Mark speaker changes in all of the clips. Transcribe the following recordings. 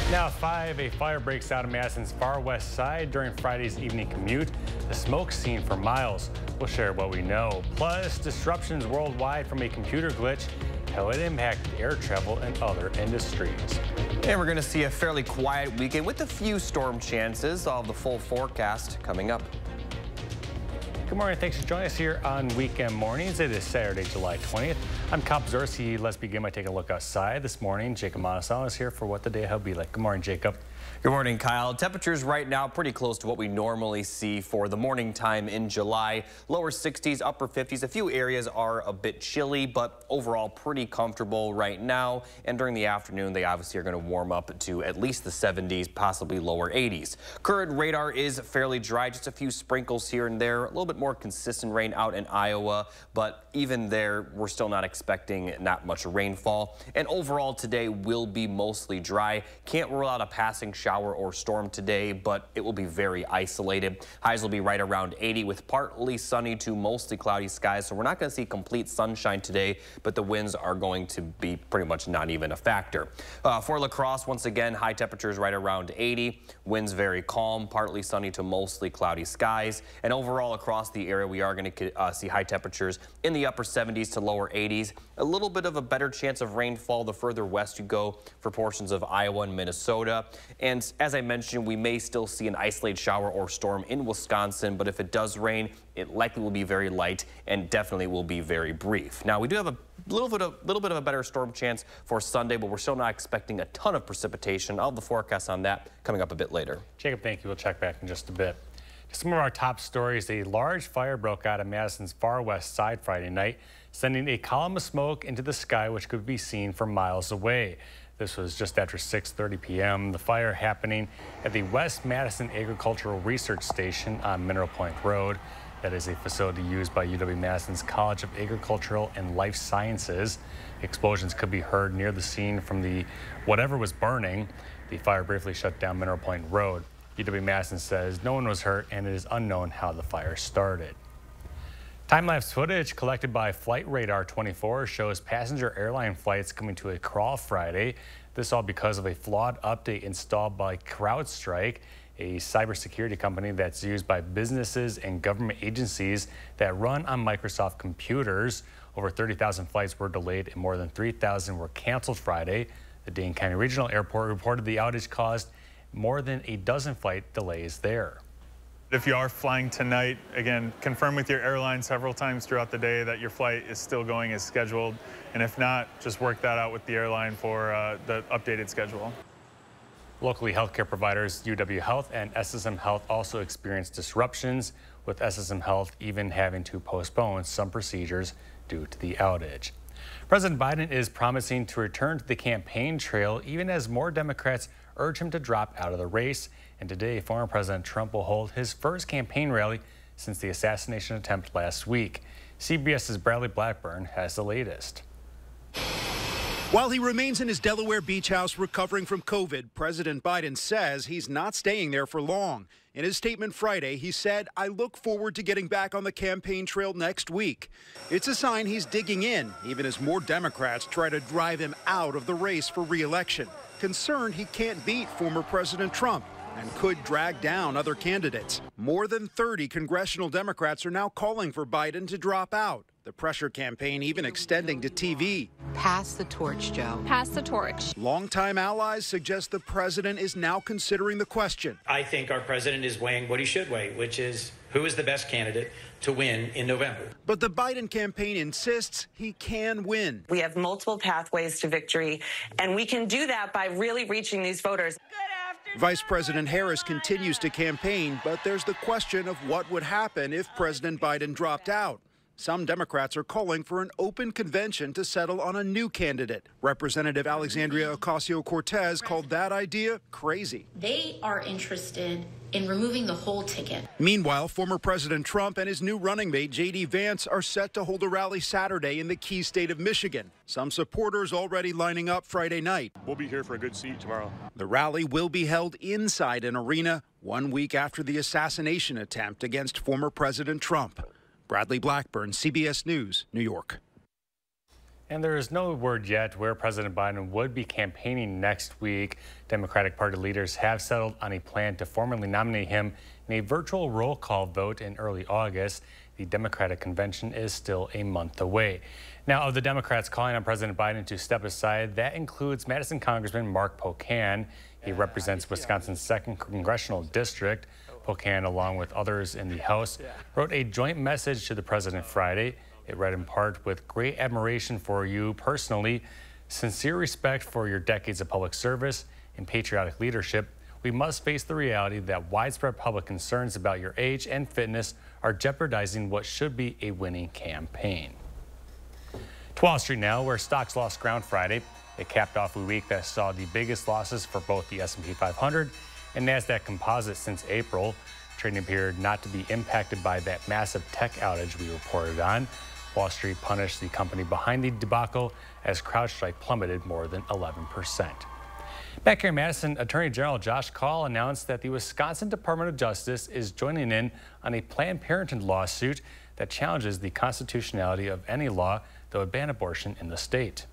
Speaker 1: Now at 5, a fire breaks out in Madison's far west side during Friday's evening commute. The smoke seen for miles. We'll share what we know. Plus, disruptions worldwide from a computer glitch, how it impacted air travel and other industries.
Speaker 2: And we're going to see a fairly quiet weekend with a few storm chances. All of the full forecast coming up.
Speaker 1: Good morning. Thanks for joining us here on Weekend Mornings. It is Saturday, July 20th. I'm Cop Zorsi. Let's begin by taking a look outside this morning. Jacob Madison is here for what the day will be like. Good morning, Jacob.
Speaker 2: Good morning, Kyle. Temperatures right now pretty close to what we normally see for the morning time in July. Lower 60s, upper 50s. A few areas are a bit chilly, but overall pretty comfortable right now. And during the afternoon, they obviously are going to warm up to at least the 70s, possibly lower 80s. Current radar is fairly dry, just a few sprinkles here and there. A little bit more consistent rain out in Iowa, but even there, we're still not expecting not much rainfall. And overall today will be mostly dry. Can't rule out a passing shower or storm today, but it will be very isolated. Highs will be right around 80 with partly sunny to mostly cloudy skies. So we're not going to see complete sunshine today, but the winds are going to be pretty much not even a factor. For La Crosse, once again, high temperatures right around 80. Winds very calm, partly sunny to mostly cloudy skies. And overall across the area, we are going to see high temperatures in the upper 70s to lower 80s. A little bit of a better chance of rainfall the further west you go for portions of Iowa and Minnesota. And as I mentioned, we may still see an isolated shower or storm in Wisconsin, but if it does rain, it likely will be very light and definitely will be very brief. Now, we do have a little bit of a better storm chance for Sunday, but we're still not expecting a ton of precipitation. I'll have the forecast on that coming up a bit later.
Speaker 1: Jacob, thank you. We'll check back in just a bit. Some of our top stories. A large fire broke out of Madison's far west side Friday night, sending a column of smoke into the sky, which could be seen from miles away. This was just after 6:30 p.m. The fire happening at the West Madison Agricultural Research Station on Mineral Point Road. That is a facility used by UW-Madison's College of Agricultural and Life Sciences. Explosions could be heard near the scene from the whatever was burning. The fire briefly shut down Mineral Point Road. UW-Madison says no one was hurt and it is unknown how the fire started. Time-lapse footage collected by Flight Radar 24 shows passenger airline flights coming to a crawl Friday. This all because of a flawed update installed by CrowdStrike, a cybersecurity company that's used by businesses and government agencies that run on Microsoft computers. Over 30,000 flights were delayed and more than 3,000 were canceled Friday. The Dane County Regional Airport reported the outage caused more than a dozen flight delays there.
Speaker 3: If you are flying tonight, again, confirm with your airline several times throughout the day that your flight is still going as scheduled. And if not, just work that out with the airline for the updated schedule.
Speaker 1: Locally, healthcare providers UW Health and SSM Health also experienced disruptions, with SSM Health even having to postpone some procedures due to the outage. President Biden is promising to return to the campaign trail even as more Democrats urge him to drop out of the race. And today, former President Trump will hold his first campaign rally since the assassination attempt last week. CBS's Bradley Blackburn has the latest.
Speaker 4: While he remains in his Delaware beach house recovering from COVID, President Biden says he's not staying there for long. In his statement Friday, he said, "I look forward to getting back on the campaign trail next week." It's a sign he's digging in, even as more Democrats try to drive him out of the race for re-election, concerned he can't beat former President Trump and could drag down other candidates. More than 30 congressional Democrats are now calling for Biden to drop out. The pressure campaign even extending to TV.
Speaker 5: Pass the torch, Joe. Pass the torch.
Speaker 4: Longtime allies suggest the president is now considering the question.
Speaker 6: I think our president is weighing what he should weigh, which is who is the best candidate to win in November.
Speaker 4: But the Biden campaign insists he can win.
Speaker 7: We have multiple pathways to victory, and we can do that by really reaching these voters.
Speaker 4: Vice President Harris continues to campaign, but there's the question of what would happen if President Biden dropped out. Some Democrats are calling for an open convention to settle on a new candidate. Representative Alexandria Ocasio-Cortez called that idea crazy.
Speaker 8: They are interested in removing the whole ticket.
Speaker 4: Meanwhile, former President Trump and his new running mate, J.D. Vance, are set to hold a rally Saturday in the key state of Michigan. Some supporters already lining up Friday night.
Speaker 9: We'll be here for a good seat tomorrow.
Speaker 4: The rally will be held inside an arena 1 week after the assassination attempt against former President Trump. Bradley Blackburn, CBS News, New York.
Speaker 1: And there is no word yet where President Biden would be campaigning next week. Democratic Party leaders have settled on a plan to formally nominate him in a virtual roll call vote in early August. The Democratic convention is still a month away. Now, of the Democrats calling on President Biden to step aside, that includes Madison Congressman Mark Pocan. He represents Wisconsin's 2nd Congressional District. Pocan, along with others in the House, wrote a joint message to the president Friday. It read in part, "With great admiration for you personally, sincere respect for your decades of public service and patriotic leadership, we must face the reality that widespread public concerns about your age and fitness are jeopardizing what should be a winning campaign." To Wall Street now, where stocks lost ground Friday. It capped off a week that saw the biggest losses for both the S&P 500 and NASDAQ Composite since April. Trading appeared not to be impacted by that massive tech outage we reported on. Wall Street punished the company behind the debacle as CrowdStrike plummeted more than 11%. Back here in Madison, Attorney General Josh Kaul announced that the Wisconsin Department of Justice is joining in on a Planned Parenthood lawsuit that challenges the constitutionality of any law that would ban abortion in the state.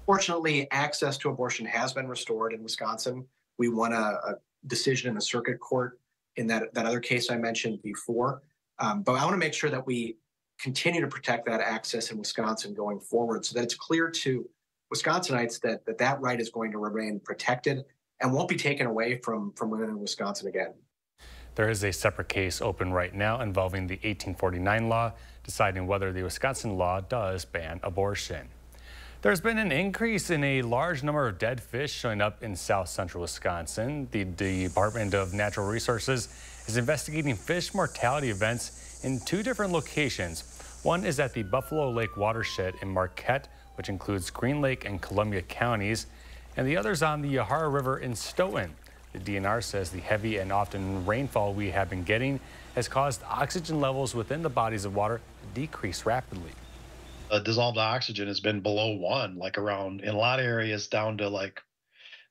Speaker 9: Fortunately, access to abortion has been restored in Wisconsin. We won a decision in the circuit court in that other case I mentioned before. But I want to make sure that we continue to protect that access in Wisconsin going forward so that it's clear to Wisconsinites that right is going to remain protected and won't be taken away from women in Wisconsin again.
Speaker 1: There is a separate case open right now involving the 1849 law, deciding whether the Wisconsin law does ban abortion. There's been an increase in a large number of dead fish showing up in south central Wisconsin. The Department of Natural Resources is investigating fish mortality events in 2 different locations. One is at the Buffalo Lake watershed in Marquette, which includes Green Lake and Columbia counties, and the other is on the Yahara River in Stoughton. The DNR says the heavy and often rainfall we have been getting has caused oxygen levels within the bodies of water to decrease rapidly.
Speaker 10: Dissolved oxygen has been below 1, like around, in a lot of areas, down to like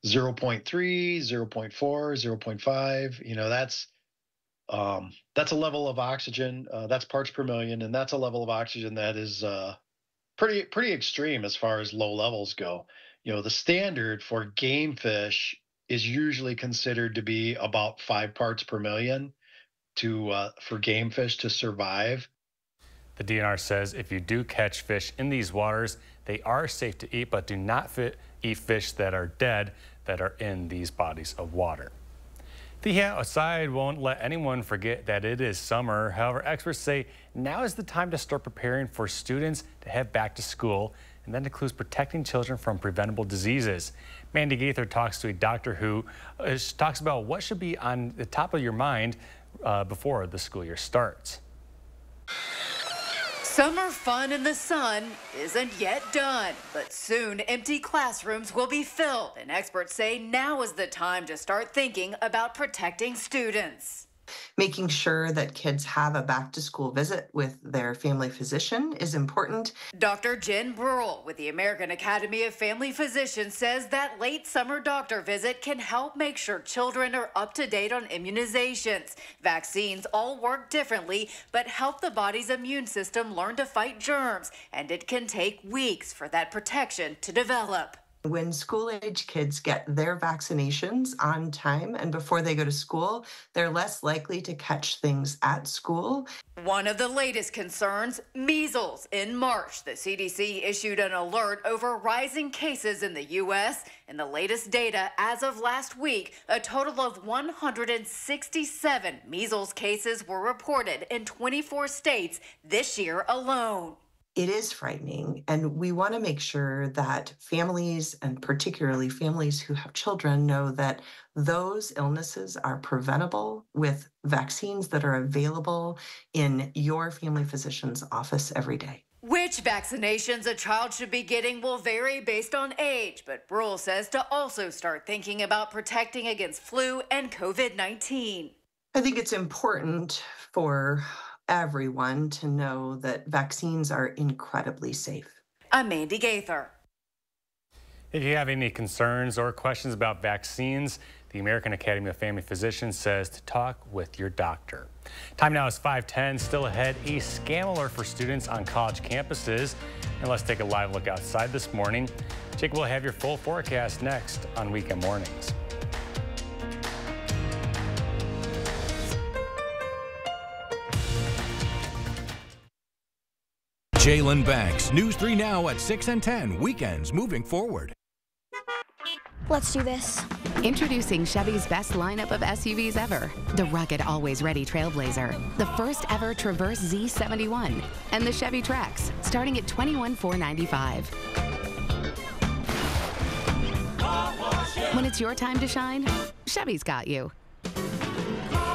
Speaker 10: 0.3, 0.4, 0.5. You know, that's a level of oxygen, that's parts per million, and that's a level of oxygen that is pretty extreme as far as low levels go. You know, the standard for game fish is usually considered to be about 5 parts per million for game fish to survive.
Speaker 1: The DNR says if you do catch fish in these waters, they are safe to eat, but do not eat fish that are dead that are in these bodies of water. The heat outside won't let anyone forget that it is summer. However, experts say now is the time to start preparing for students to head back to school, and that includes protecting children from preventable diseases. Mandy Gaither talks to a doctor who talks about what should be on the top of your mind before the school year starts.
Speaker 11: Summer fun in the sun isn't yet done, but soon empty classrooms will be filled, and experts say now is the time to start thinking about protecting students.
Speaker 12: Making sure that kids have a back-to-school visit with their family physician is important.
Speaker 11: Dr. Jen Burrell with the American Academy of Family Physicians says that late summer doctor visit can help make sure children are up to date on immunizations. Vaccines all work differently, but help the body's immune system learn to fight germs, and it can take weeks for that protection to develop.
Speaker 12: When school-age kids get their vaccinations on time and before they go to school, they're less likely to catch things at school.
Speaker 11: One of the latest concerns, measles. In March, the CDC issued an alert over rising cases in the U.S. In the latest data, as of last week, a total of 167 measles cases were reported in 24 states this year alone.
Speaker 12: It is frightening, and we want to make sure that families, and particularly families who have children, know that those illnesses are preventable with vaccines that are available in your family physician's office every day.
Speaker 11: Which vaccinations a child should be getting will vary based on age, but Burrell says to also start thinking about protecting against flu and COVID-19.
Speaker 12: I think it's important for everyone to know that vaccines are incredibly safe.
Speaker 11: I'm Mandy Gaither.
Speaker 1: If you have any concerns or questions about vaccines, The American Academy of Family Physicians says to talk with your doctor. Time now is 5:10. Still ahead, a scam alert for students on college campuses. And let's take a live look outside this morning. Jake will have your full forecast next on Weekend Mornings.
Speaker 13: Jalen Banks, News 3 Now at 6 and 10, weekends moving forward.
Speaker 14: Let's do this.
Speaker 15: Introducing Chevy's best lineup of SUVs ever. The rugged, always-ready Trailblazer, the first ever Traverse Z71, and the Chevy Trax, starting at $21,495. When it's your time to shine, Chevy's got you.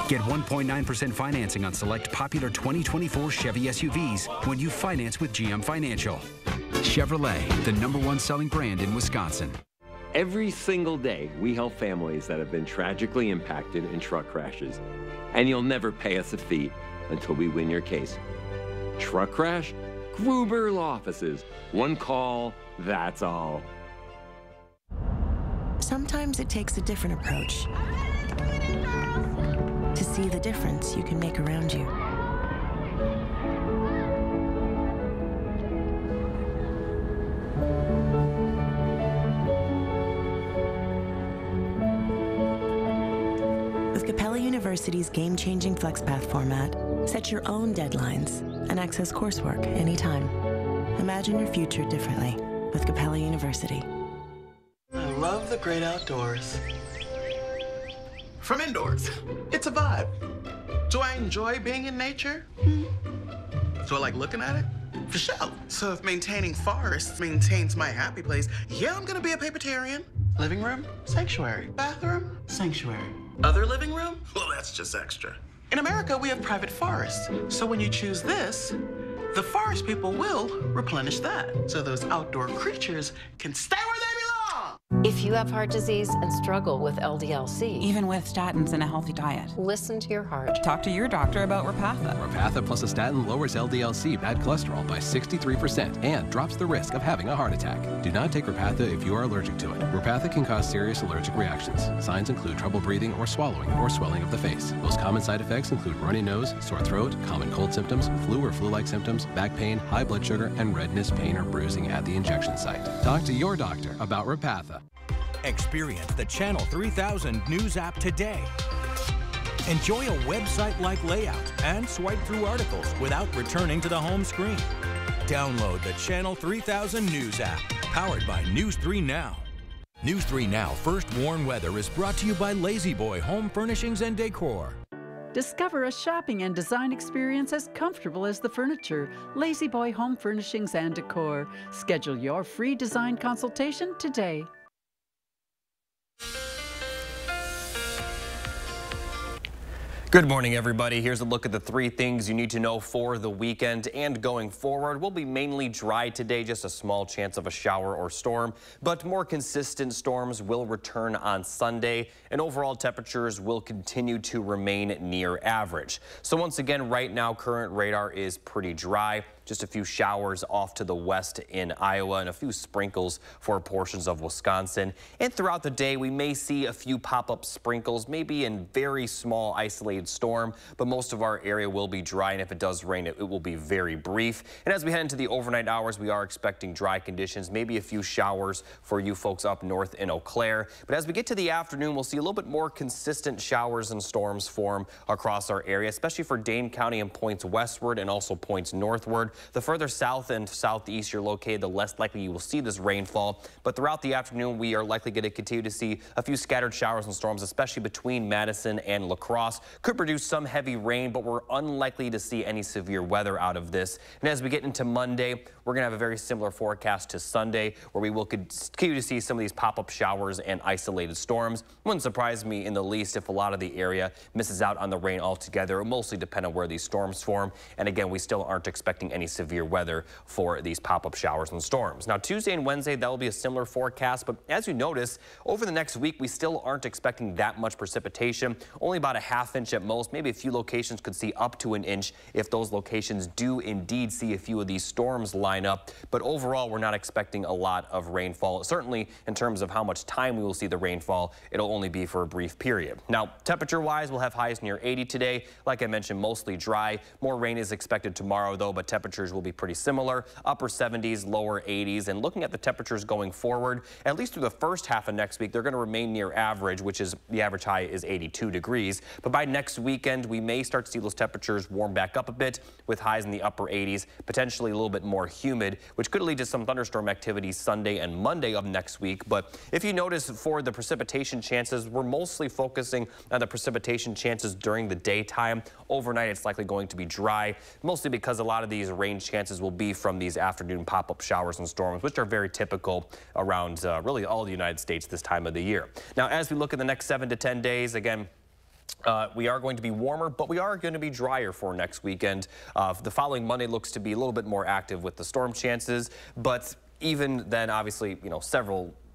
Speaker 16: Get 1.9% financing on select popular 2024 Chevy SUVs when you finance with GM Financial. Chevrolet, the #1 selling brand in Wisconsin.
Speaker 17: Every single day, we help families that have been tragically impacted in truck crashes. And you'll never pay us a fee until we win your case. Truck crash? Gruber Law Offices. One call, that's all.
Speaker 18: Sometimes it takes a different approach to see the difference you can make around you. With Capella University's game-changing FlexPath format, set your own deadlines and access coursework anytime. Imagine your future differently with Capella University.
Speaker 19: I love the great outdoors. From indoors, it's a vibe. Do I enjoy being in nature? Do I like looking at it? For sure. So if maintaining forests maintains my happy place, yeah, I'm gonna be a papertarian. Living room, sanctuary. Bathroom, sanctuary. Other living room? Well, that's just extra. In America, we have private forests. So when you choose this, the forest people will replenish that. So those outdoor creatures can stay where they belong.
Speaker 20: If you have heart disease and struggle with LDL-C,
Speaker 21: even with statins and a healthy diet,
Speaker 20: listen to your heart.
Speaker 21: Talk to your doctor about Repatha.
Speaker 22: Repatha plus a statin lowers LDL-C bad cholesterol by 63% and drops the risk of having a heart attack. Do not take Repatha if you are allergic to it. Repatha can cause serious allergic reactions. Signs include trouble breathing or swallowing or swelling of the face. Most common side effects include runny nose, sore throat, common cold symptoms, flu or flu-like symptoms, back pain, high blood sugar, and redness, pain, or bruising at the injection site. Talk to your doctor about Repatha.
Speaker 13: Experience the Channel 3000 News app today. Enjoy a website-like layout and swipe through articles without returning to the home screen. Download the Channel 3000 News app, powered by News 3 Now. News 3 Now First Warn Weather is brought to you by Lazy Boy Home Furnishings and Decor.
Speaker 23: Discover a shopping and design experience as comfortable as the furniture. Lazy Boy Home Furnishings and Decor. Schedule your free design consultation today.
Speaker 2: Good morning, everybody. Here's a look at the 3 things you need to know for the weekend and going forward. We'll be mainly dry today, just a small chance of a shower or storm, but more consistent storms will return on Sunday, and overall temperatures will continue to remain near average. So once again, right now, current radar is pretty dry. Just a few showers off to the west in Iowa and a few sprinkles for portions of Wisconsin. And throughout the day, we may see a few pop-up sprinkles, maybe in very small isolated storm, but most of our area will be dry, and if it does rain, it will be very brief. And as we head into the overnight hours, we are expecting dry conditions, maybe a few showers for you folks up north in Eau Claire. But as we get to the afternoon, we'll see a little bit more consistent showers and storms form across our area, especially for Dane County and points westward and also points northward. The further south and southeast you're located, the less likely you will see this rainfall. But throughout the afternoon, we are likely going to continue to see a few scattered showers and storms, especially between Madison and La Crosse. Could produce some heavy rain, but we're unlikely to see any severe weather out of this. And as we get into Monday, we're going to have a very similar forecast to Sunday, where we will continue to see some of these pop-up showers and isolated storms. Wouldn't surprise me in the least if a lot of the area misses out on the rain altogether. It will mostly depend on where these storms form. And again, we still aren't expecting any any severe weather for these pop-up showers and storms. Now, Tuesday and Wednesday, that will be a similar forecast, but as you notice, over the next week, we still aren't expecting that much precipitation, only about a ½ inch at most. Maybe a few locations could see up to an inch if those locations do indeed see a few of these storms line up. But overall, we're not expecting a lot of rainfall. Certainly, in terms of how much time we will see the rainfall, it'll only be for a brief period. Now, temperature-wise, we'll have highs near 80 today. Like I mentioned, mostly dry. More rain is expected tomorrow, though, but temperatures will be pretty similar. Upper 70s, lower 80s. And looking at the temperatures going forward, at least through the first half of next week, they're going to remain near average, which is the average high is 82 degrees. But by next weekend, we may start to see those temperatures warm back up a bit with highs in the upper 80s, potentially a little bit more humid, which could lead to some thunderstorm activity Sunday and Monday of next week. But if you notice, for the precipitation chances, we're mostly focusing on the precipitation chances during the daytime. Overnight, it's likely going to be dry, mostly because a lot of these rain chances will be from these afternoon pop-up showers and storms, which are very typical around really all the United States this time of the year. Now, as we look at the next 7 to 10 days, again, we are going to be warmer, but we are going to be drier for next weekend. The following Monday looks to be a little bit more active with the storm chances, but even then, obviously, you know,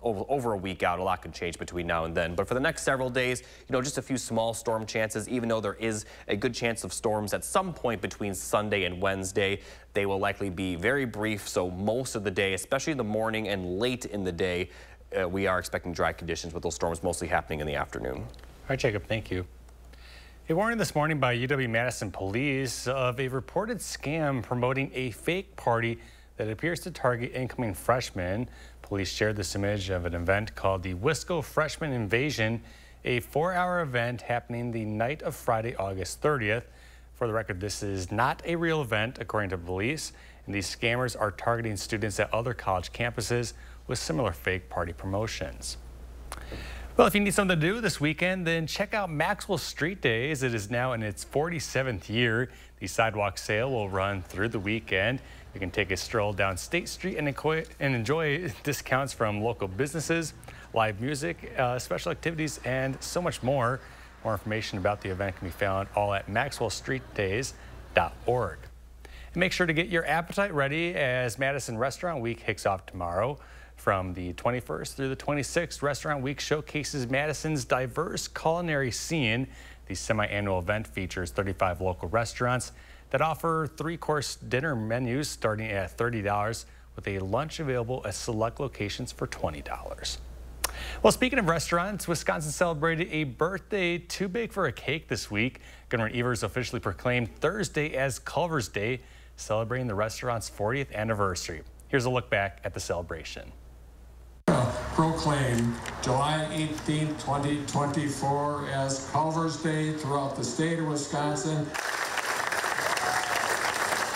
Speaker 2: over a week out, a lot could change between now and then. But for the next several days, you know, just a few small storm chances, even though there is a good chance of storms at some point between Sunday and Wednesday. They will likely be very brief, so most of the day, especially in the morning and late in the day, we are expecting dry conditions with those storms mostly happening in the afternoon.
Speaker 1: All right, Jacob, thank you. A warning this morning by UW-Madison police of a reported scam promoting a fake party that appears to target incoming freshmen. Police shared this image of an event called the WISC Freshman Invasion, a 4-hour event happening the night of Friday, August 30th. For the record, this is not a real event, according to police, and these scammers are targeting students at other college campuses with similar fake party promotions. Well, if you need something to do this weekend, then check out Maxwell Street Days. It is now in its 47th year. The sidewalk sale will run through the weekend. You can take a stroll down State Street and enjoy discounts from local businesses, live music, special activities, and so much more. More information about the event can be found all at maxwellstreetdays.org. And make sure to get your appetite ready as Madison Restaurant Week kicks off tomorrow. From the 21st through the 26th, Restaurant Week showcases Madison's diverse culinary scene. The semi-annual event features 35 local restaurants that offer 3-course dinner menus starting at $30 with a lunch available at select locations for $20. Well, speaking of restaurants, Wisconsin celebrated a birthday too big for a cake this week. Governor Evers officially proclaimed Thursday as Culver's Day, celebrating the restaurant's 40th anniversary. Here's a look back at the celebration.
Speaker 3: Proclaim July 18, 2024 as Culver's Day throughout the state of Wisconsin.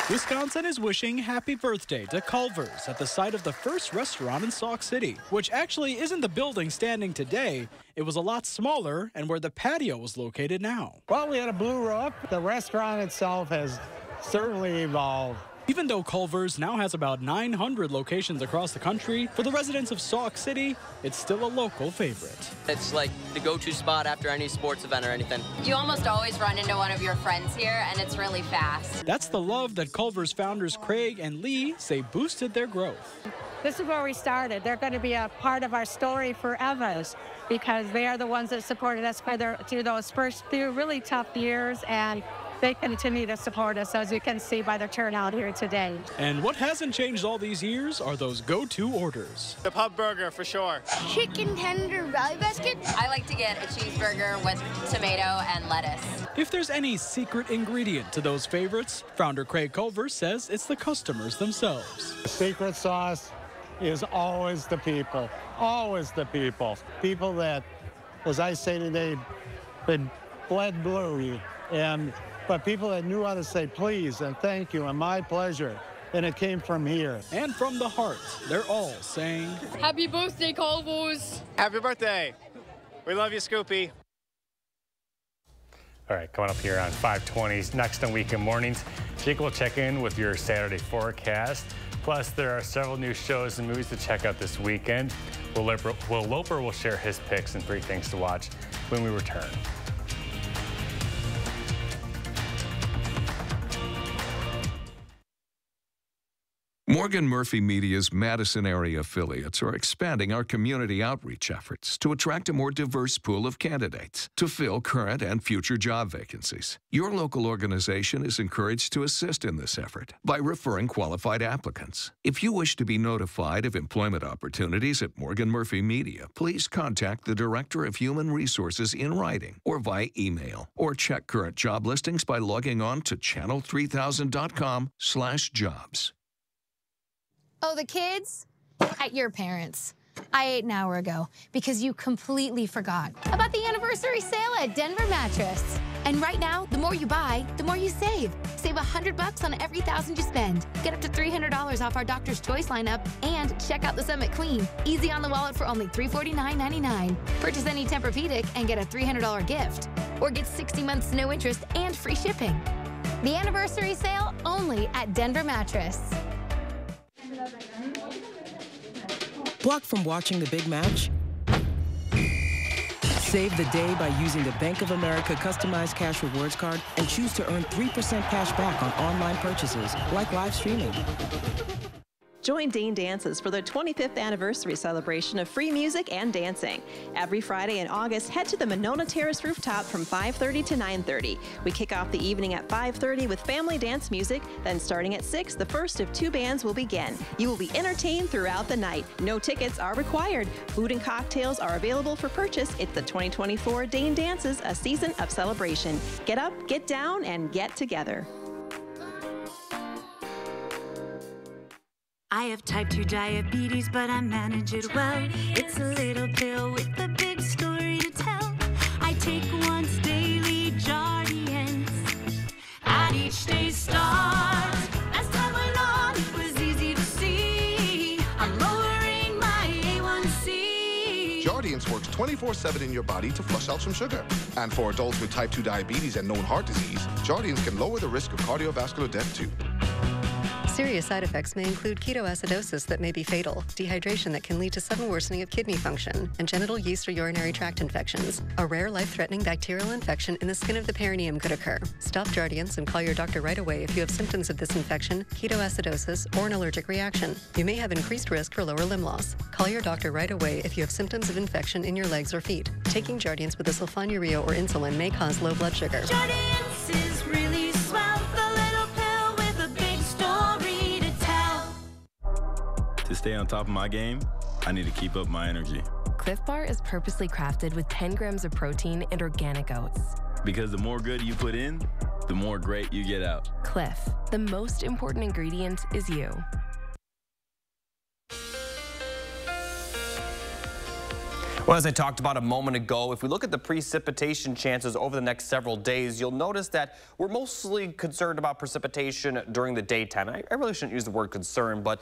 Speaker 5: Wisconsin is wishing happy birthday to Culver's at the site of the first restaurant in Sauk City, which actually isn't the building standing today. It was a lot smaller and where the patio was located now.
Speaker 6: Well, we had a blue roof. The restaurant itself has certainly evolved.
Speaker 5: Even though Culver's now has about 900 locations across the country, for the residents of Sauk City, it's still a local favorite.
Speaker 24: It's like the go-to spot after any sports event or anything.
Speaker 25: You almost always run into one of your friends here, and it's really fast.
Speaker 5: That's the love that Culver's founders Craig and Lee say boosted their growth.
Speaker 26: This is where we started. They're going to be a part of our story forever because they are the ones that supported us through those first few really tough years, and they continue to support us, as you can see by the turnout here today.
Speaker 5: And what hasn't changed all these years are those go-to orders.
Speaker 6: The pub burger, for sure.
Speaker 25: Chicken tender rye biscuit. I like to get a cheeseburger with tomato and lettuce.
Speaker 5: If there's any secret ingredient to those favorites, founder Craig Culver says it's the customers themselves.
Speaker 6: The secret sauce is always the people. Always the people. People that, as I say today, been bled blue. But people that knew how to say please and thank you and my pleasure, and it came from here.
Speaker 5: And from the heart, they're all saying,
Speaker 27: Happy birthday, Culver's.
Speaker 6: Happy birthday. We love you, Scoopy.
Speaker 1: All right, coming up here on 520s, next on Weekend Mornings, Jake will check in with your Saturday forecast. Plus, there are several new shows and movies to check out this weekend. Will Loper will share his picks and 3 things to watch when we return.
Speaker 4: Morgan Murphy Media's Madison area affiliates are expanding our community outreach efforts to attract a more diverse pool of candidates to fill current and future job vacancies. Your local organization is encouraged to assist in this effort by referring qualified applicants. If you wish to be notified of employment opportunities at Morgan Murphy Media, please contact the Director of Human Resources in writing or via email, or check current job listings by logging on to channel3000.com/jobs.
Speaker 14: Oh, the kids? At your parents'. I ate an hour ago because you completely forgot about the anniversary sale at Denver Mattress. And right now, the more you buy, the more you save. Save $100 on every $1,000 you spend. Get up to $300 off our Doctor's Choice lineup, and check out the Summit Queen. Easy on the wallet for only $349.99. Purchase any Tempur-Pedic and get a $300 gift. Or get 60 months no interest and free shipping. The anniversary sale only at Denver Mattress.
Speaker 18: Blocked from watching the big match? Save the day by using the Bank of America customized cash rewards card and choose to earn 3% cash back on online purchases, like live streaming.
Speaker 7: Join Dean Dances for the 25th anniversary celebration of free music and dancing. Every Friday in August, head to the Monona Terrace rooftop from 5:30 to 9:30. We kick off the evening at 5:30 with family dance music. Then starting at 6, the first of 2 bands will begin. You will be entertained throughout the night. No tickets are required. Food and cocktails are available for purchase. It's the 2024 Dean Dances, a season of celebration. Get up, get down, and get together.
Speaker 8: I have type 2 diabetes, but I manage it well. It's a little pill with a big story to tell. I take once daily Jardians at each day's start. As time went on, it was easy to see I'm lowering my A1C.
Speaker 9: Jardians works 24/7 in your body to flush out some sugar. And for adults with type 2 diabetes and known heart disease, Jardians can lower the risk of cardiovascular death too.
Speaker 10: Serious side effects may include ketoacidosis that may be fatal, dehydration that can lead to sudden worsening of kidney function, and genital yeast or urinary tract infections. A rare life-threatening bacterial infection in the skin of the perineum could occur. Stop Jardians and call your doctor right away if you have symptoms of this infection, ketoacidosis, or an allergic reaction. You may have increased risk for lower limb loss. Call your doctor right away if you have symptoms of infection in your legs or feet. Taking Jardians with a sulfonylurea or insulin may cause low blood sugar.
Speaker 8: Jardians is really swell, the little pill with a big story to tell.
Speaker 11: To stay on top of my game, I need to keep up my energy.
Speaker 12: Cliff Bar is purposely crafted with 10 grams of protein and organic oats.
Speaker 11: Because the more good you put in, the more great you get out.
Speaker 12: Cliff, the most important ingredient is you.
Speaker 2: Well, as I talked about a moment ago, if we look at the precipitation chances over the next several days, you'll notice that we're mostly concerned about precipitation during the daytime. I really shouldn't use the word concern, but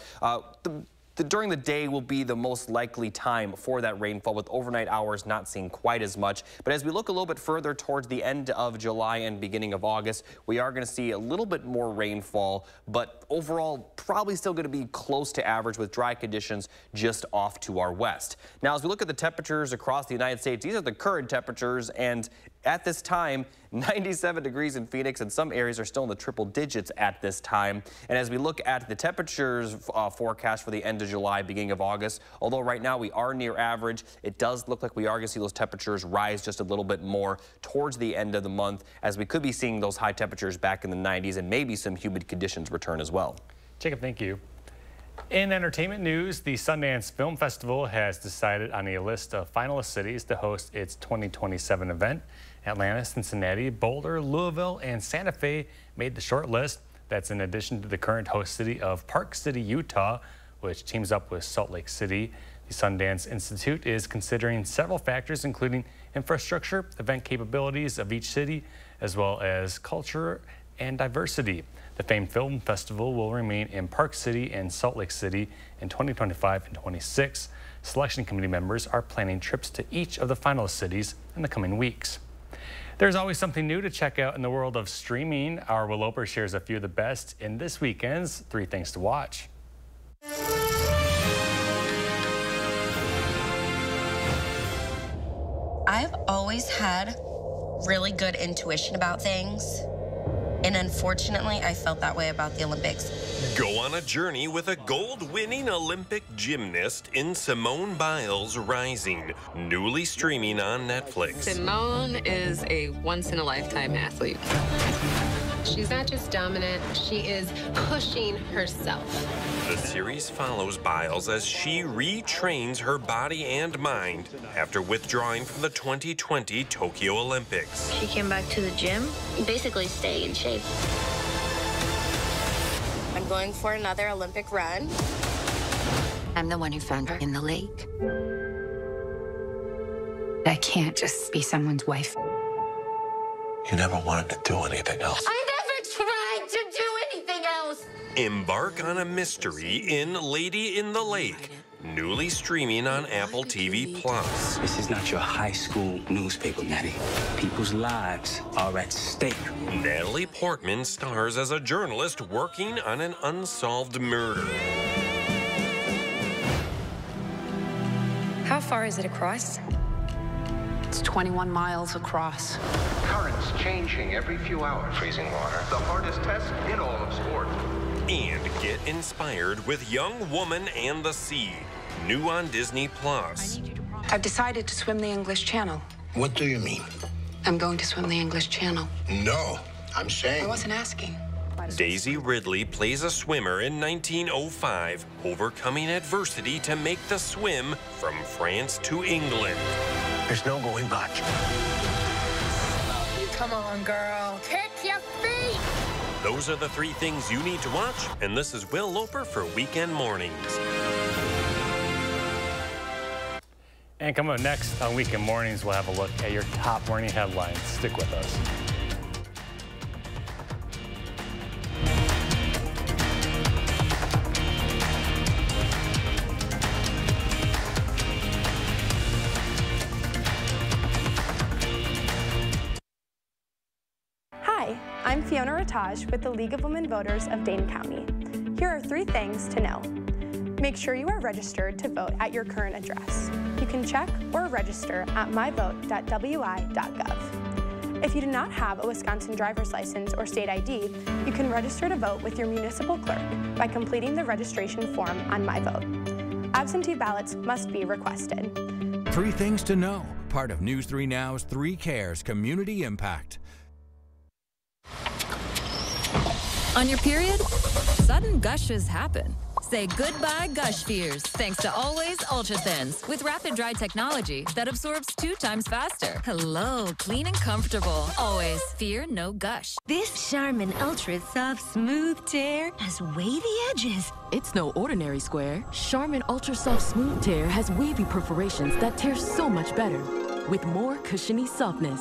Speaker 2: during the day will be the most likely time for that rainfall, with overnight hours not seeing quite as much. But as we look a little bit further towards the end of July and beginning of August, we are going to see a little bit more rainfall, but overall probably still going to be close to average with dry conditions just off to our west. Now, as we look at the temperatures across the United States, these are the current temperatures, and at this time, 97 degrees in Phoenix, and some areas are still in the triple digits at this time. And as we look at the temperatures forecast for the end of July, beginning of August, although right now we are near average, it does look like we are going to see those temperatures rise just a little bit more towards the end of the month, as we could be seeing those high temperatures back in the 90s and maybe some humid conditions return as well.
Speaker 1: Jacob, thank you. In entertainment news, the Sundance Film Festival has decided on a list of finalist cities to host its 2027 event. Atlanta, Cincinnati, Boulder, Louisville, and Santa Fe made the short list. That's in addition to the current host city of Park City, Utah, which teams up with Salt Lake City. The Sundance Institute is considering several factors, including infrastructure, event capabilities of each city, as well as culture and diversity. The famed film festival will remain in Park City and Salt Lake City in 2025 and 26. Selection committee members are planning trips to each of the finalist cities in the coming weeks. There's always something new to check out in the world of streaming. Our Will Oper shares a few of the best in this weekend's 3 Things to Watch.
Speaker 28: I've always had really good intuition about things.
Speaker 15: And unfortunately, I felt that way about the Olympics.
Speaker 16: Go on a journey with a gold-winning Olympic gymnast in Simone Biles Rising, newly streaming on Netflix.
Speaker 17: Simone is a once-in-a-lifetime athlete. She's not just dominant, she is pushing herself.
Speaker 16: The series follows Biles as she retrains her body and mind after withdrawing from the 2020 Tokyo Olympics.
Speaker 15: She came back to the gym, basically stay in shape. I'm going for another Olympic run.
Speaker 19: I'm the one who found her in the lake. I can't just be someone's wife.
Speaker 16: You never wanted to do anything else.
Speaker 15: I never tried to do anything else.
Speaker 16: Embark on a mystery in Lady in the Lake, newly streaming on Apple TV+.
Speaker 20: This is not your high school newspaper, Natty. People's lives are at stake.
Speaker 16: Natalie Portman stars as a journalist working on an unsolved murder.
Speaker 19: How far is it across? It's 21 miles across.
Speaker 21: Currents changing every few hours. Freezing water. The hardest test in all of sport.
Speaker 16: And get inspired with Young Woman and the Sea, new on Disney+.
Speaker 19: I've decided to swim the English Channel.
Speaker 21: What do you mean?
Speaker 19: I'm going to swim the English Channel.
Speaker 21: No, I'm saying.
Speaker 19: I wasn't asking.
Speaker 16: Daisy Ridley plays a swimmer in 1905, overcoming adversity to make the swim from France to England.
Speaker 21: There's no going back.
Speaker 19: Come on, girl. Kick your feet!
Speaker 16: Those are the 3 things you need to watch, and this is Will Loper for Weekend Mornings.
Speaker 1: And coming up next on Weekend Mornings, we'll have a look at your top morning headlines. Stick with us.
Speaker 22: Hi, I'm Fiona Rataj with the League of Women Voters of Dane County. Here are 3 things to know. Make sure you are registered to vote at your current address. You can check or register at myvote.wi.gov. If you do not have a Wisconsin driver's license or state ID, you can register to vote with your municipal clerk by completing the registration form on MyVote. Absentee ballots must be requested.
Speaker 13: 3 things to know, part of News 3 Now's 3 Cares Community Impact.
Speaker 28: On your period, sudden gushes happen. Say goodbye gush fears thanks to Always Ultra Thins with rapid dry technology that absorbs 2 times faster. Hello, clean and comfortable. Always fear no gush.
Speaker 29: This Charmin Ultra Soft Smooth Tear has wavy edges.
Speaker 30: It's no ordinary square. Charmin Ultra Soft Smooth Tear has wavy perforations that tear so much better with more cushiony softness.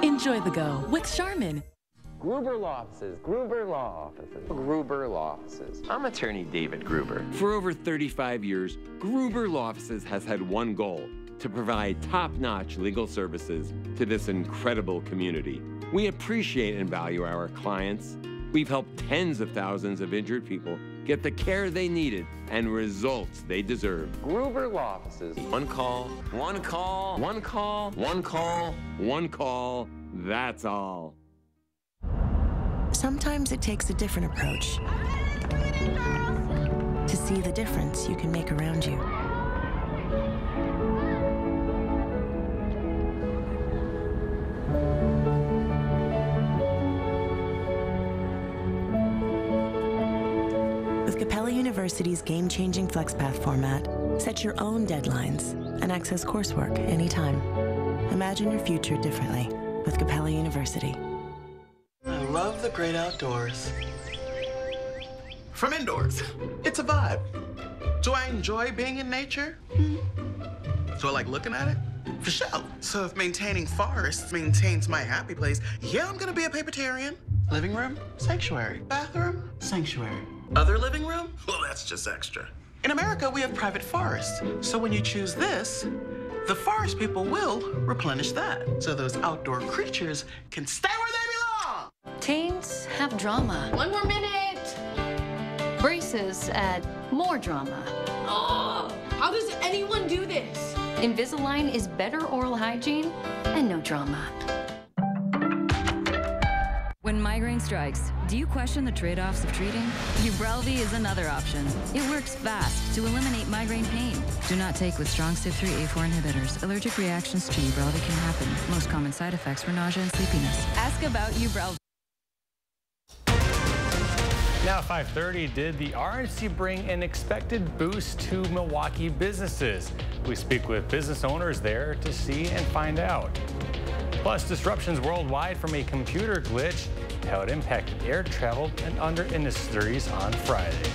Speaker 30: Enjoy the go with Charmin.
Speaker 31: Gruber Law Offices, Gruber Law Offices, Gruber Law Offices. I'm attorney David Gruber.
Speaker 32: For over 35 years, Gruber Law Offices has had one goal: to provide top-notch legal services to this incredible community. We appreciate and value our clients. We've helped tens of thousands of injured people get the care they needed and results they deserve.
Speaker 31: Gruber Law Offices.
Speaker 32: One call, one call, one call, one call, one call, that's all.
Speaker 18: Sometimes it takes a different approach to see the difference you can make around you. With Capella University's game-changing FlexPath format, set your own deadlines and access coursework anytime. Imagine your future differently with Capella University.
Speaker 33: I love the great outdoors. From indoors, it's a vibe. Do I enjoy being in nature? Do I like looking at it? For sure. So if maintaining forests maintains my happy place, yeah, I'm gonna be a papertarian. Living room, sanctuary. Bathroom, sanctuary. Other living room? Well, that's just extra. In America, we have private forests. So when you choose this, the forest people will replenish that. So those outdoor creatures can stay where they belong.
Speaker 34: Teens have drama.
Speaker 27: 1 more minute.
Speaker 34: Braces add more drama.
Speaker 27: Oh, how does anyone do this?
Speaker 34: Invisalign is better oral hygiene and no drama.
Speaker 35: When
Speaker 28: When migraine strikes, do you question the trade-offs of treating? Ubrelvy is another option. It works fast to eliminate migraine pain. Do not take with strong CYP3A4 inhibitors. Allergic reactions to Ubrelvy can happen. Most common side effects were nausea and sleepiness. Ask about Ubrelvy.
Speaker 1: Now 5:30, did the RNC bring an expected boost to Milwaukee businesses? We speak with business owners there to see and find out. Plus, disruptions worldwide from a computer glitch, how it impacted air travel and other industries on Friday.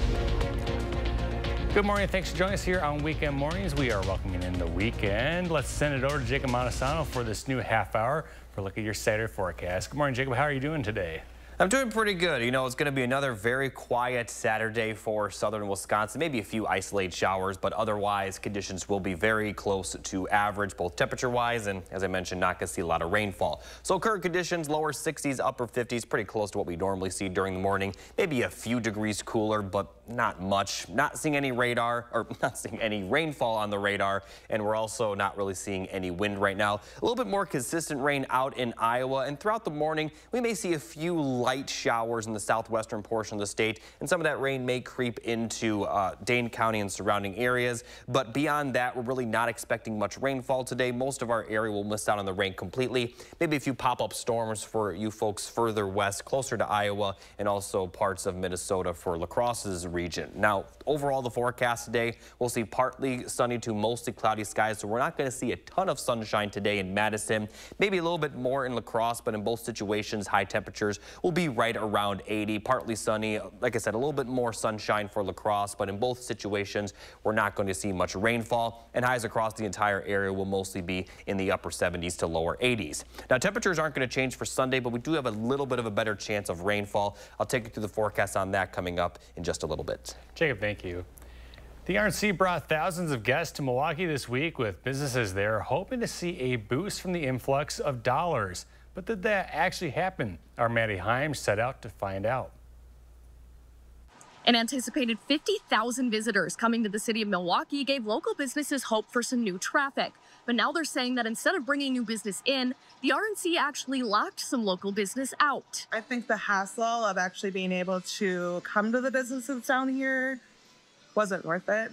Speaker 1: Good morning. Thanks for joining us here on Weekend Mornings. We are welcoming in the weekend. Let's send it over to Jacob Madison for this new half hour for a look at your Saturday forecast. Good morning, Jacob. How are you doing today?
Speaker 2: I'm doing pretty good. You know, it's going to be another very quiet Saturday for southern Wisconsin. Maybe a few isolated showers, but otherwise conditions will be very close to average, both temperature-wise and, as I mentioned, not going to see a lot of rainfall. So current conditions, lower 60s, upper 50s, pretty close to what we normally see during the morning. Maybe a few degrees cooler, but not much. Not seeing any radar, or not seeing any rainfall on the radar, and we're also not really seeing any wind right now. A little bit more consistent rain out in Iowa, and throughout the morning, we may see a few light showers in the southwestern portion of the state, and some of that rain may creep into Dane County and surrounding areas. But beyond that, we're really not expecting much rainfall today. Most of our area will miss out on the rain completely. Maybe a few pop-up storms for you folks further west, closer to Iowa, and also parts of Minnesota for La Crosse's region. Now, overall, the forecast today, we'll see partly sunny to mostly cloudy skies, so we're not going to see a ton of sunshine today in Madison. Maybe a little bit more in La Crosse, but in both situations, high temperatures will be right around 80, partly sunny. Like I said, a little bit more sunshine for La Crosse, but in both situations, we're not going to see much rainfall, and highs across the entire area will mostly be in the upper 70s to lower 80s. Now, temperatures aren't going to change for Sunday, but we do have a little bit of a better chance of rainfall. I'll take you through the forecast on that coming up in just a little bit.
Speaker 1: Jacob, thank you. The RNC brought thousands of guests to Milwaukee this week, with businesses there hoping to see a boost from the influx of dollars. But did that actually happen? Our Maddie Himes set out to find out.
Speaker 3: An anticipated 50,000 visitors coming to the city of Milwaukee gave local businesses hope for some new traffic. But now they're saying that instead of bringing new business in, the RNC actually locked some local business out.
Speaker 4: I think the hassle of actually being able to come to the businesses down here wasn't worth it.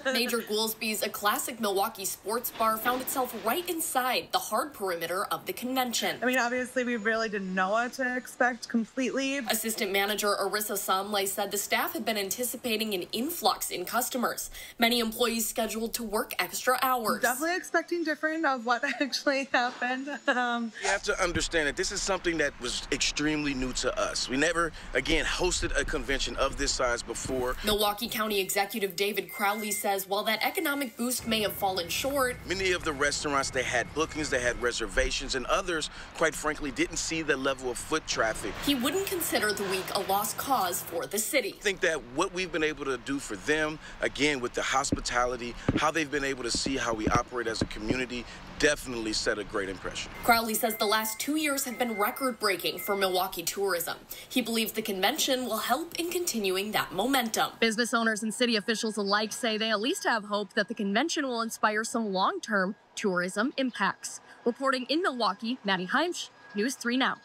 Speaker 3: Major Goolsby's, a classic Milwaukee sports bar, found itself right inside the hard perimeter of the convention.
Speaker 4: I mean, obviously, we really didn't know what to expect completely.
Speaker 3: Assistant manager Arissa Somlay said the staff had been anticipating an influx in customers. Many employees scheduled to work extra hours.
Speaker 4: Definitely expecting different of what actually happened.
Speaker 5: You have to understand that this is something that was extremely new to us. We never, again, hosted a convention of this size before.
Speaker 3: Milwaukee County Executive David Crowley says while that economic boost may have fallen short,
Speaker 5: many of the restaurants, they had bookings, they had reservations, and others, quite frankly, didn't see the level of foot traffic.
Speaker 3: He wouldn't consider the week a lost cause for the city.
Speaker 5: I think that what we've been able to do for them, again, with the hospitality, how they've been able to see how we operate as a community, definitely set a great impression.
Speaker 3: Crowley says the last 2 years have been record-breaking for Milwaukee tourism. He believes the convention will help in continuing that momentum. Business owners and city officials alike say they at least have hope that the convention will inspire some long-term tourism impacts. Reporting in Milwaukee, Maddie Himes, News 3 Now.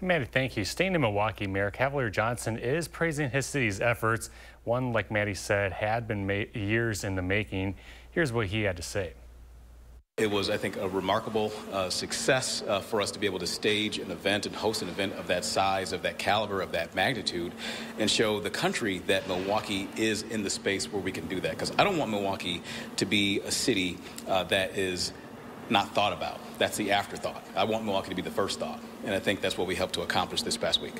Speaker 1: Maddie, thank you. Staying in Milwaukee, Mayor Cavalier Johnson is praising his city's efforts. One, like Maddie said, had been years in the making. Here's what he had to say.
Speaker 6: It was, I think, a remarkable success for us to be able to stage an event and host an event of that size, of that caliber, of that magnitude, and show the country that Milwaukee is in the space where we can do that. Because I don't want Milwaukee to be a city that is not thought about. That's the afterthought. I want Milwaukee to be the first thought. And I think that's what we helped to accomplish this past week.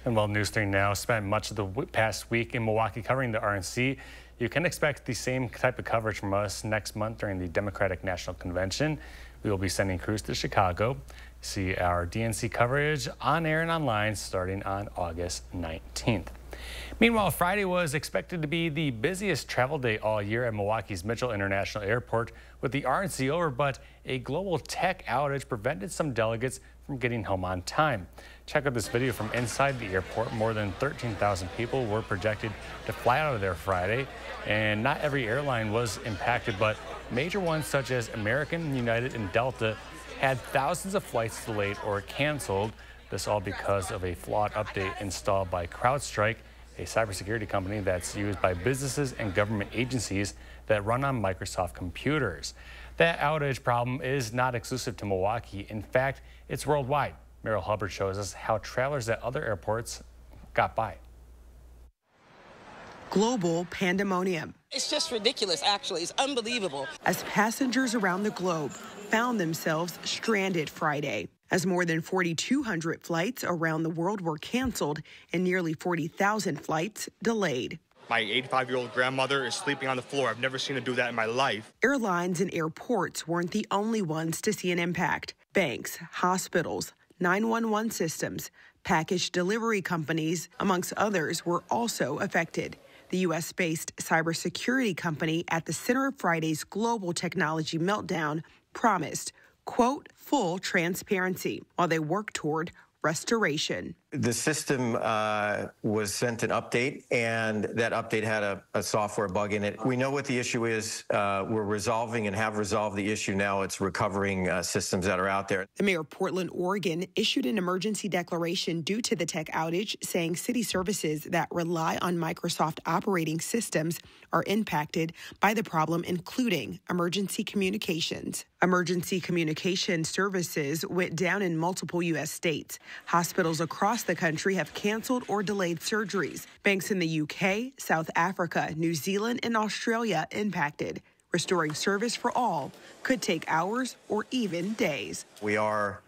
Speaker 1: And while News 3 Now spent much of the past week in Milwaukee covering the RNC, you can expect the same type of coverage from us next month during the Democratic National Convention. We will be sending crews to Chicago. See our DNC coverage on air and online starting on August 19th. Meanwhile, Friday was expected to be the busiest travel day all year at Milwaukee's Mitchell International Airport with the RNC over, but a global tech outage prevented some delegates from getting home on time. Check out this video from inside the airport. More than 13,000 people were projected to fly out of there Friday, and not every airline was impacted, but major ones such as American, United, and Delta had thousands of flights delayed or canceled. This all because of a flawed update installed by CrowdStrike, a cybersecurity company that's used by businesses and government agencies that run on Microsoft computers. That outage problem is not exclusive to Milwaukee. In fact, it's worldwide. Meryl Hubbard shows us how travelers at other airports got by.
Speaker 7: Global pandemonium.
Speaker 8: It's just ridiculous, actually. It's unbelievable.
Speaker 7: As passengers around the globe found themselves stranded Friday, as more than 4,200 flights around the world were canceled and nearly 40,000 flights delayed.
Speaker 9: My 85-year-old grandmother is sleeping on the floor. I've never seen her do that in my life.
Speaker 7: Airlines and airports weren't the only ones to see an impact. Banks, hospitals, 911 systems, package delivery companies, amongst others, were also affected. The U.S.-based cybersecurity company at the center of Friday's global technology meltdown promised, quote, full transparency while they work toward restoration.
Speaker 10: The system was sent an update, and that update had a software bug in it. We know what the issue is. We're resolving and have resolved the issue now. It's recovering systems that are out there.
Speaker 7: The mayor of Portland, Oregon, issued an emergency declaration due to the tech outage, saying city services that rely on Microsoft operating systems are impacted by the problem, including emergency communications. Emergency communication services went down in multiple U.S. states. Hospitals across the country have canceled or delayed surgeries. Banks in the UK, South Africa, New Zealand, and Australia impacted. Restoring service for all could take hours or even days.
Speaker 10: We are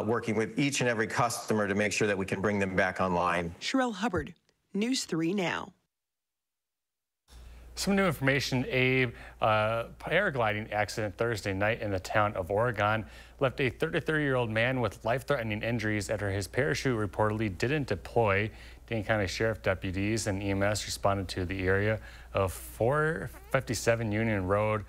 Speaker 10: working with each and every customer to make sure that we can bring them back online.
Speaker 7: Sherelle Hubbard, News 3 Now.
Speaker 1: Some new information. A paragliding accident Thursday night in the town of Oregon left a 33-year-old man with life-threatening injuries after his parachute reportedly didn't deploy. Dane County Sheriff deputies and EMS responded to the area of 457 Union Road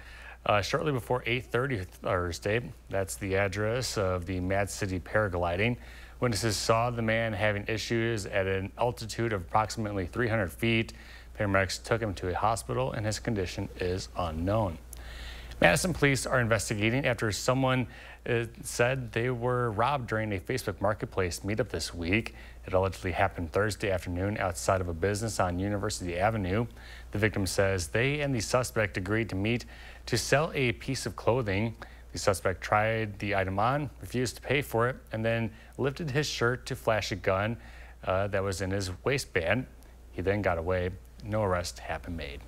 Speaker 1: shortly before 8:30 Thursday. That's the address of the Mad City paragliding. Witnesses saw the man having issues at an altitude of approximately 300 feet. Paramedics took him to a hospital, and his condition is unknown. Madison police are investigating after someone said they were robbed during a Facebook Marketplace meetup this week. It allegedly happened Thursday afternoon outside of a business on University Avenue. The victim says they and the suspect agreed to meet to sell a piece of clothing. The suspect tried the item on, refused to pay for it, and then lifted his shirt to flash a gun that was in his waistband. He then got away. No arrests have been made.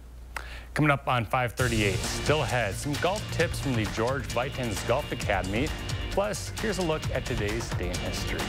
Speaker 1: Coming up on 5:38, still ahead, some golf tips from the George Vitens Golf Academy. Plus, here's a look at today's day in history.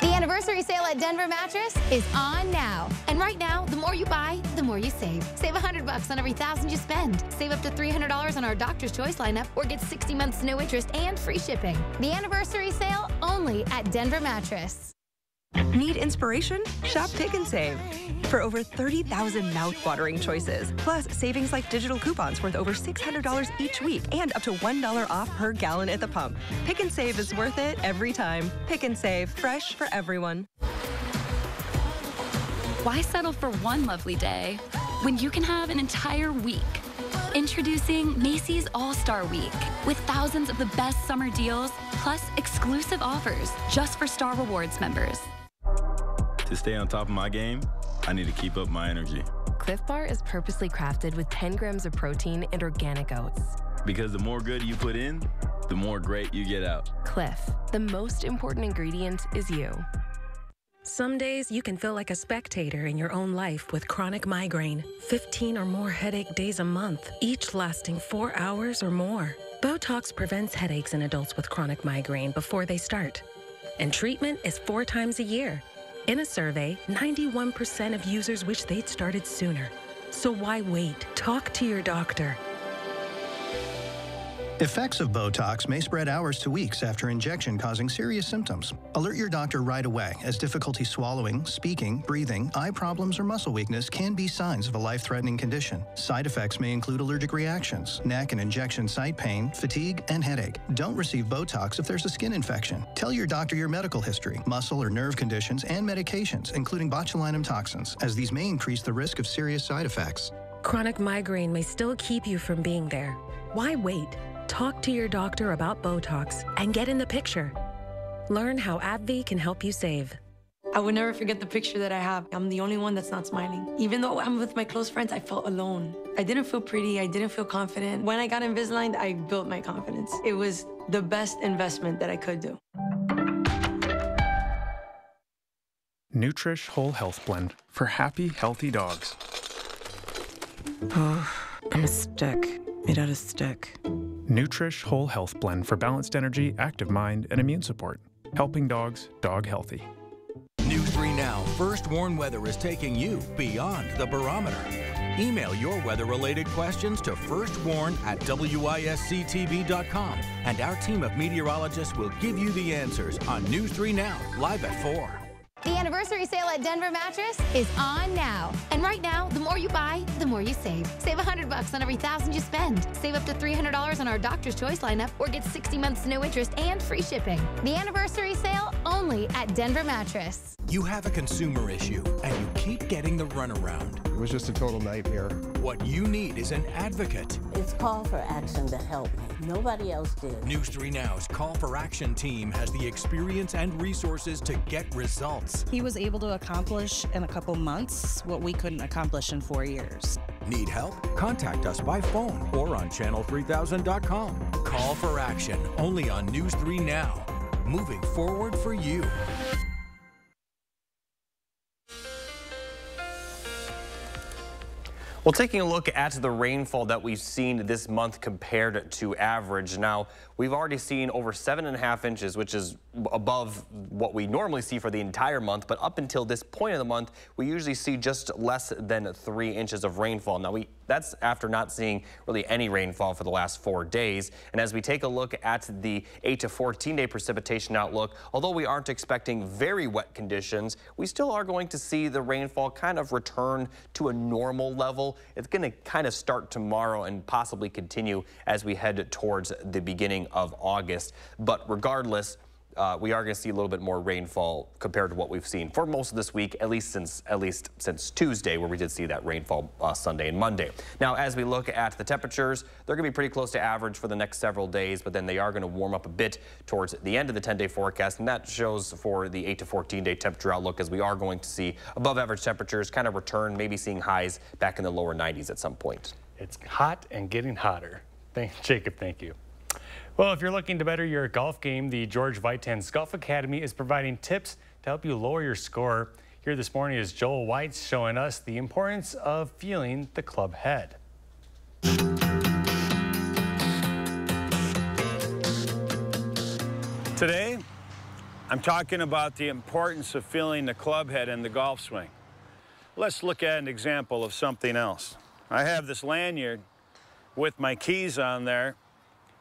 Speaker 11: Anniversary sale at Denver Mattress is on now. And right now, the more you buy, the more you save. Save $100 on every $1,000 you spend. Save up to $300 on our Doctor's Choice lineup or get 60 months no interest and free shipping. The anniversary sale only at Denver Mattress.
Speaker 12: Need inspiration? Shop Pick and Save. For over 30,000 mouth-watering choices, plus savings like digital coupons worth over $600 each week and up to $1 off per gallon at the pump. Pick and Save is worth it every time. Pick and Save, fresh for everyone.
Speaker 14: Why settle for one lovely day when you can have an entire week? Introducing Macy's All-Star Week with thousands of the best summer deals plus exclusive offers just for Star Rewards members.
Speaker 15: To stay on top of my game, I need to keep up my energy.
Speaker 17: Cliff Bar is purposely crafted with 10 grams of protein and organic oats.
Speaker 15: Because the more good you put in, the more great you get out.
Speaker 17: Cliff, the most important ingredient is you.
Speaker 20: Some days you can feel like a spectator in your own life with chronic migraine. 15 or more headache days a month, each lasting 4 hours or more. Botox prevents headaches in adults with chronic migraine before they start. And treatment is 4 times a year. In a survey, 91% of users wish they'd started sooner. So why wait? Talk to your doctor.
Speaker 13: Effects of Botox may spread hours to weeks after injection, causing serious symptoms. Alert your doctor right away, as difficulty swallowing, speaking, breathing, eye problems, or muscle weakness can be signs of a life-threatening condition. Side effects may include allergic reactions, neck and injection site pain, fatigue, and headache. Don't receive Botox if there's a skin infection. Tell your doctor your medical history, muscle or nerve conditions, and medications, including botulinum toxins, as these may increase the risk of serious side effects.
Speaker 20: Chronic migraine may still keep you from being there. Why wait? Talk to your doctor about Botox and get in the picture. Learn how AbbVie can help you save.
Speaker 16: I will never forget the picture that I have. I'm the only one that's not smiling. Even though I'm with my close friends, I felt alone. I didn't feel pretty. I didn't feel confident. When I got Invisalign, I built my confidence. It was the best investment that I could do.
Speaker 18: Nutrish Whole Health Blend for happy, healthy dogs.
Speaker 12: Oh, I'm stuck. Made out of stick.
Speaker 18: Nutrish Whole Health Blend for balanced energy, active mind, and immune support. Helping dogs dog healthy.
Speaker 19: News 3 Now First Warn Weather is taking you beyond the barometer. Email your weather-related questions to firstwarn@wisctv.com, and our team of meteorologists will give you the answers on News 3 Now, live at 4.
Speaker 11: The anniversary sale at Denver Mattress is on now. And right now, the more you buy, the more you save. Save $100 on every $1,000 you spend. Save up to $300 on our Doctor's Choice lineup, or get 60 months no interest and free shipping. The anniversary sale only at Denver Mattress.
Speaker 19: You have a consumer issue, and you keep getting the runaround.
Speaker 21: It was just a total nightmare.
Speaker 19: What you need is an advocate.
Speaker 22: It's call for action to help me. Nobody else did.
Speaker 19: News 3 Now's Call for Action team has the experience and resources to get results.
Speaker 23: He was able to accomplish in a couple months what we couldn't accomplish in 4 years.
Speaker 19: Need help? Contact us by phone or on channel3000.com. Call for Action, only on News 3 Now. Moving forward for you.
Speaker 2: Well, taking a look at the rainfall that we've seen this month compared to average. Now, we've already seen over 7.5 inches, which is above what we normally see for the entire month. But up until this point of the month, we usually see just less than 3 inches of rainfall. Now, that's after not seeing really any rainfall for the last 4 days. And as we take a look at the 8 to 14-day precipitation outlook, although we aren't expecting very wet conditions, we still are going to see the rainfall kind of return to a normal level. It's going to kind of start tomorrow and possibly continue as we head towards the beginning of August. But regardless, we are going to see a little bit more rainfall compared to what we've seen for most of this week, at least since Tuesday, where we did see that rainfall Sunday and Monday. Now, as we look at the temperatures, they're going to be pretty close to average for the next several days, but then they are going to warm up a bit towards the end of the 10-day forecast, and that shows for the 8 to 14-day temperature outlook, as we are going to see above average temperatures kind of return, maybe seeing highs back in the lower 90s at some point.
Speaker 1: It's hot and getting hotter. Jacob, thank you. Well, if you're looking to better your golf game, the George Vitens Golf Academy is providing tips to help you lower your score. Here this morning is Joel White showing us the importance of feeling the club head.
Speaker 24: Today, I'm talking about the importance of feeling the club head in the golf swing. Let's look at an example of something else. I have this lanyard with my keys on there.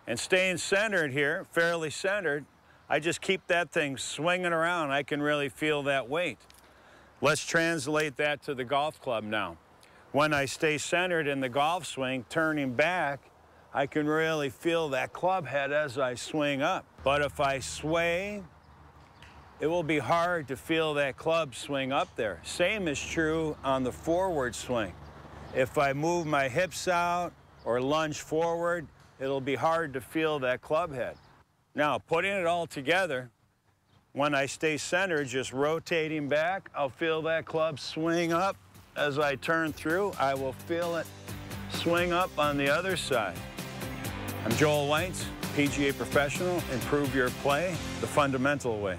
Speaker 24: And staying centered here, fairly centered, I just keep that thing swinging around. I can really feel that weight. Let's translate that to the golf club now. When I stay centered in the golf swing, turning back, I can really feel that club head as I swing up. But if I sway, it will be hard to feel that club swing up there. Same is true on the forward swing. If I move my hips out or lunge forward, it'll be hard to feel that club head. Now, putting it all together, when I stay centered, just rotating back, I'll feel that club swing up. As I turn through, I will feel it swing up on the other side. I'm Joel White, PGA professional. Improve your play the fundamental way.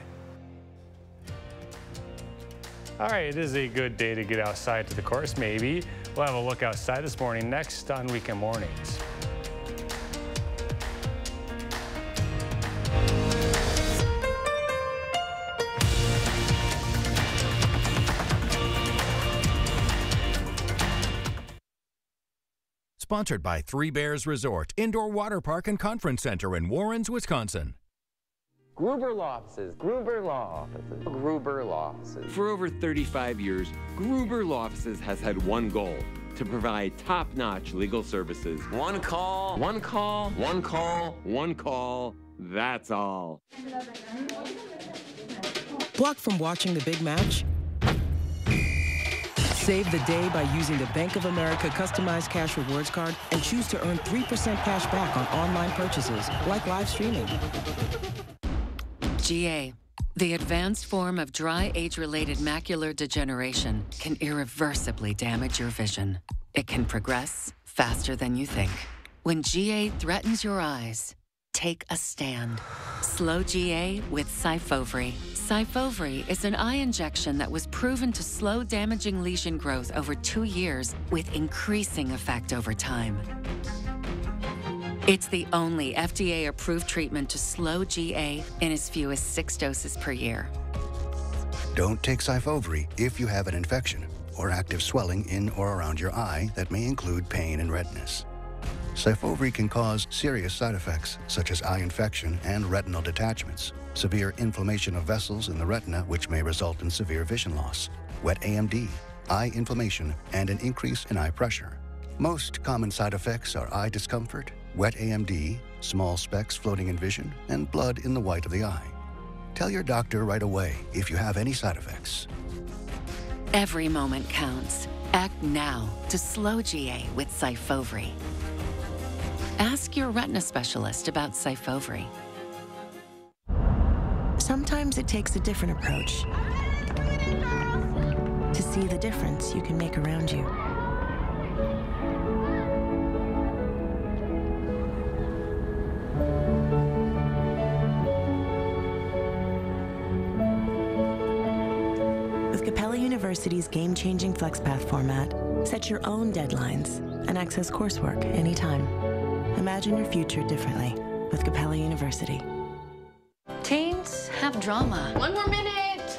Speaker 1: All right, it is a good day to get outside to the course, maybe. We'll have a look outside this morning next on Weekend Mornings.
Speaker 19: Sponsored by Three Bears Resort, Indoor Water Park and Conference Center in Warrens, Wisconsin.
Speaker 3: Gruber Law Offices, Gruber Law Offices, Gruber Law Offices.
Speaker 4: For over 35 years, Gruber Law Offices has had one goal: to provide top-notch legal services. One call, one call, one call, one call, that's all.
Speaker 5: Blocked from watching the big match? Save the day by using the Bank of America customized cash rewards card and choose to earn 3% cash back on online purchases, like live streaming.
Speaker 21: GA, the advanced form of dry age-related macular degeneration, can irreversibly damage your vision. It can progress faster than you think. When GA threatens your eyes, take a stand. Slow GA with Syfovre. Syfovre is an eye injection that was proven to slow damaging lesion growth over 2 years with increasing effect over time. It's the only FDA-approved treatment to slow GA in as few as 6 doses per year.
Speaker 25: Don't take Syfovre if you have an infection or active swelling in or around your eye that may include pain and redness. Syfovre can cause serious side effects such as eye infection and retinal detachments, severe inflammation of vessels in the retina which may result in severe vision loss, wet AMD, eye inflammation, and an increase in eye pressure. Most common side effects are eye discomfort, wet AMD, small specks floating in vision, and blood in the white of the eye. Tell your doctor right away if you have any side effects.
Speaker 21: Every moment counts. Act now to slow GA with Syfovre. Ask your retina specialist about Syfovre.
Speaker 26: Sometimes it takes a different approach to see the difference you can make around you. With Capella University's game-changing FlexPath format, set your own deadlines and access coursework anytime. Imagine your future differently with Capella University.
Speaker 27: Teens have drama.
Speaker 28: 1 more minute.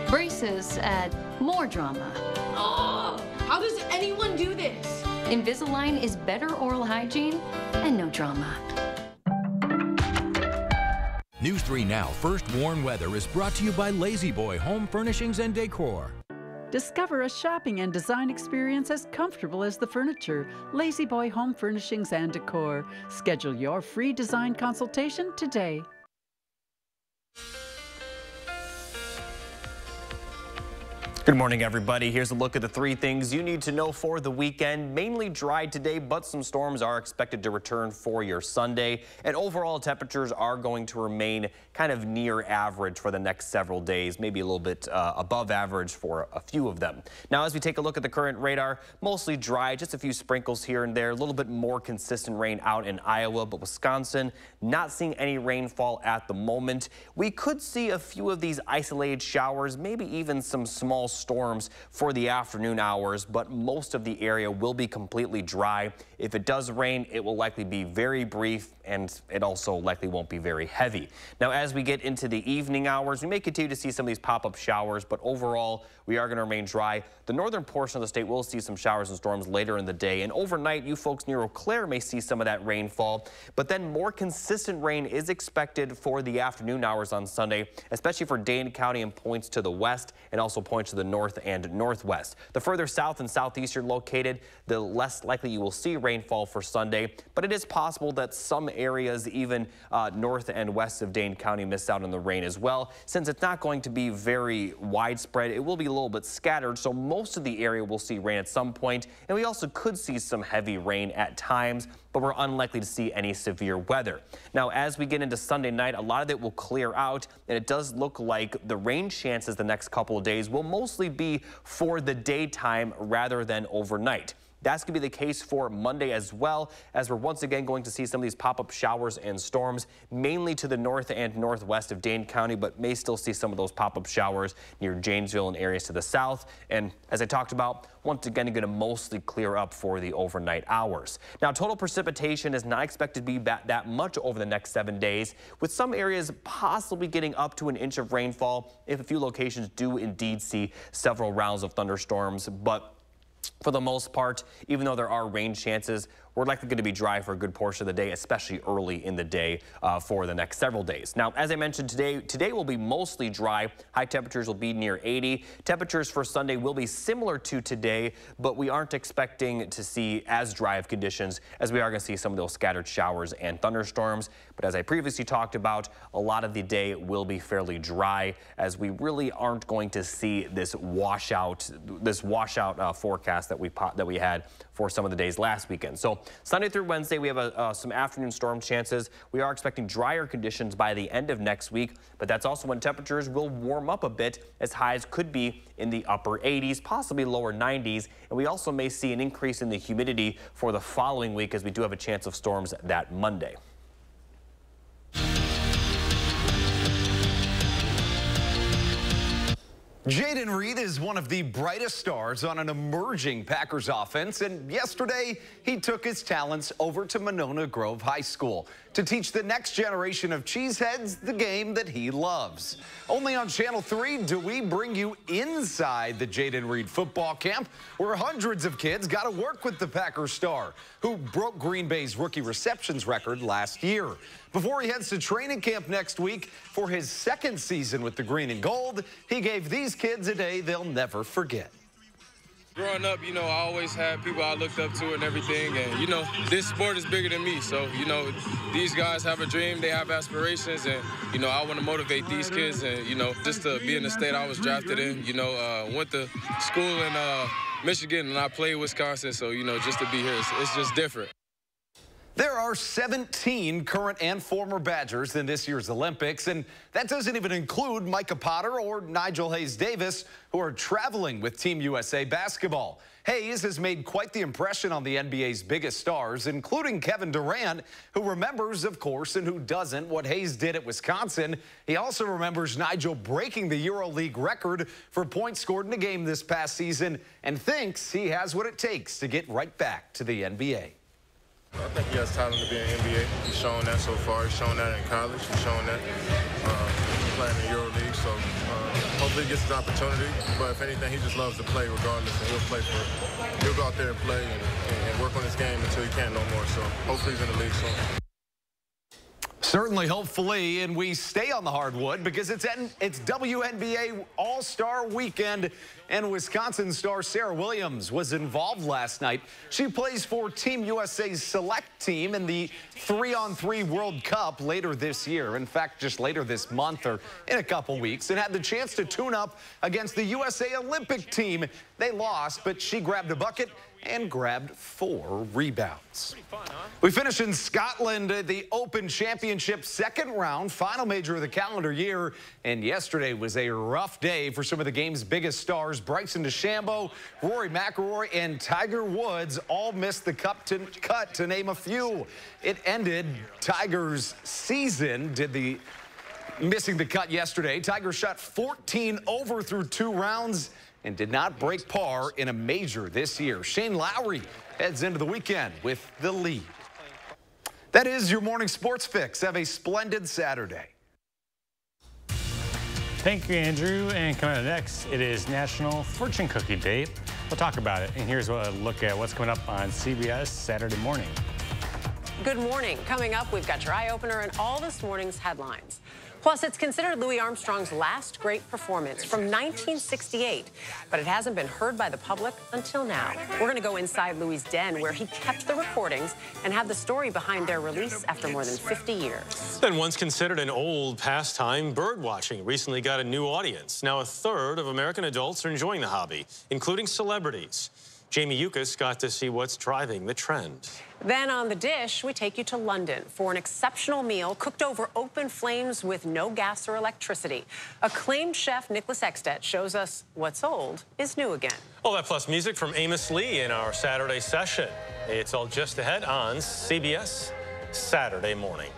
Speaker 27: Braces add more drama.
Speaker 28: Oh, how does anyone do this?
Speaker 27: Invisalign is better oral hygiene and no drama.
Speaker 19: News 3 Now First Warn Weather is brought to you by Lazy Boy Home Furnishings and Decor.
Speaker 29: Discover a shopping and design experience as comfortable as the furniture. Lazy Boy Home Furnishings and Decor. Schedule your free design consultation today.
Speaker 2: Good morning, everybody. Here's a look at the 3 things you need to know for the weekend. Mainly dry today, but some storms are expected to return for your Sunday. And overall, temperatures are going to remain kind of near average for the next several days, maybe a little bit above average for a few of them. Now, as we take a look at the current radar, mostly dry, just a few sprinkles here and there, a little bit more consistent rain out in Iowa, but Wisconsin, not seeing any rainfall at the moment. We could see a few of these isolated showers, maybe even some small storms for the afternoon hours, but most of the area will be completely dry. If it does rain, it will likely be very brief, and it also likely won't be very heavy. Now, as we get into the evening hours, we may continue to see some of these pop-up showers, but overall, we are going to remain dry. The northern portion of the state will see some showers and storms later in the day, and overnight, you folks near Eau Claire may see some of that rainfall, but then more consistent rain is expected for the afternoon hours on Sunday, especially for Dane County and points to the west and also points to the north and northwest. The further south and southeast you're located, the less likely you will see rainfall for Sunday, but it is possible that some areas, even north and west of Dane County, miss out on the rain as well. Since it's not going to be very widespread, it will be a little bit scattered, so most of the area will see rain at some point, and we also could see some heavy rain at times, but we're unlikely to see any severe weather. Now, as we get into Sunday night, a lot of it will clear out, and it does look like the rain chances the next couple of days will mostly be for the daytime rather than overnight. That's going to be the case for Monday as well, as we're once again going to see some of these pop-up showers and storms, mainly to the north and northwest of Dane County, but may still see some of those pop-up showers near Janesville and areas to the south. And as I talked about, once again, going to mostly clear up for the overnight hours. Now, total precipitation is not expected to be that much over the next 7 days, with some areas possibly getting up to 1 inch of rainfall if a few locations do indeed see several rounds of thunderstorms. But For the most part, even though there are rain chances, we're likely going to be dry for a good portion of the day, especially early in the day for the next several days. Now, as I mentioned, today will be mostly dry. High temperatures will be near 80. Temperatures for Sunday will be similar to today, but we aren't expecting to see as dry of conditions as we are going to see some of those scattered showers and thunderstorms. But as I previously talked about, a lot of the day will be fairly dry, as we really aren't going to see this washout forecast that we had for some of the days last weekend. So Sunday through Wednesday, we have some afternoon storm chances. We are expecting drier conditions by the end of next week, but that's also when temperatures will warm up a bit, as highs could be in the upper 80s, possibly lower 90s. And we also may see an increase in the humidity for the following week, as we do have a chance of storms that Monday.
Speaker 6: Jayden Reed is one of the brightest stars on an emerging Packers offense, and yesterday he took his talents over to Monona Grove High School to teach the next generation of cheeseheads the game that he loves. Only on Channel 3 do we bring you inside the Jayden Reed football camp, where hundreds of kids got to work with the Packers star, who broke Green Bay's rookie receptions record last year. Before he heads to training camp next week for his second season with the green and gold, he gave these kids a day they'll never forget.
Speaker 7: Growing up, you know, I always had people I looked up to and everything, and, you know, this sport is bigger than me. So, you know, these guys have a dream, they have aspirations, and, you know, I want to motivate these kids, and, you know, just to be in the state I was drafted in, you know, went to school in Michigan, and I played Wisconsin, so, you know, just to be here, it's just different.
Speaker 6: There are 17 current and former Badgers in this year's Olympics, and that doesn't even include Micah Potter or Nigel Hayes-Davis, who are traveling with Team USA basketball. Hayes has made quite the impression on the NBA's biggest stars, including Kevin Durant, who remembers, of course, and who doesn't, what Hayes did at Wisconsin. He also remembers Nigel breaking the EuroLeague record for points scored in a game this past season, and thinks he has what it takes to get right back to the NBA.
Speaker 7: I think he has talent to be in the NBA. He's shown that so far. He's shown that in college. He's shown that playing in the EuroLeague. So hopefully he gets his opportunity. But if anything, he just loves to play regardless, and he'll go out there and play and work on his game until he can't no more. So hopefully he's in the league soon.
Speaker 6: Certainly, hopefully, and we stay on the hardwood because it's WNBA All-Star Weekend, and Wisconsin star Sarah Williams was involved last night. She plays for Team USA's select team in the 3-on-3 World Cup later this year. In fact, just later this month or in a couple weeks, and had the chance to tune up against the USA Olympic team. They lost, but she grabbed a bucket and grabbed 4 rebounds. We finish in Scotland, the Open Championship second round, final major of the calendar year. And yesterday was a rough day for some of the game's biggest stars. Bryson DeChambeau, Rory McIlroy, and Tiger Woods all missed the cut, to name a few. It ended Tiger's season, missing the cut yesterday. Tiger shot 14 over through 2 rounds and did not break par in a major this year. Shane Lowry heads into the weekend with the lead. That is your morning sports fix. Have a splendid Saturday.
Speaker 1: Thank you, Andrew. And coming up next, it is National Fortune Cookie Day. We'll talk about it. And here's a look at what's coming up on CBS Saturday morning.
Speaker 8: Good morning. Coming up, we've got your eye opener and all this morning's headlines. Plus, it's considered Louis Armstrong's last great performance from 1968, but it hasn't been heard by the public until now. We're going to go inside Louis' den, where he kept the recordings, and have the story behind their release after more than 50 years.
Speaker 9: And once considered an old pastime, bird watching recently got a new audience. Now, 1/3 of American adults are enjoying the hobby, including celebrities. Jamie Yuccas got to see what's driving the trend.
Speaker 8: Then on the dish, we take you to London for an exceptional meal cooked over open flames with no gas or electricity. Acclaimed chef Nicholas Ekstedt shows us what's old is new again.
Speaker 9: All that plus music from Amos Lee in our Saturday session. It's all just ahead on CBS Saturday morning.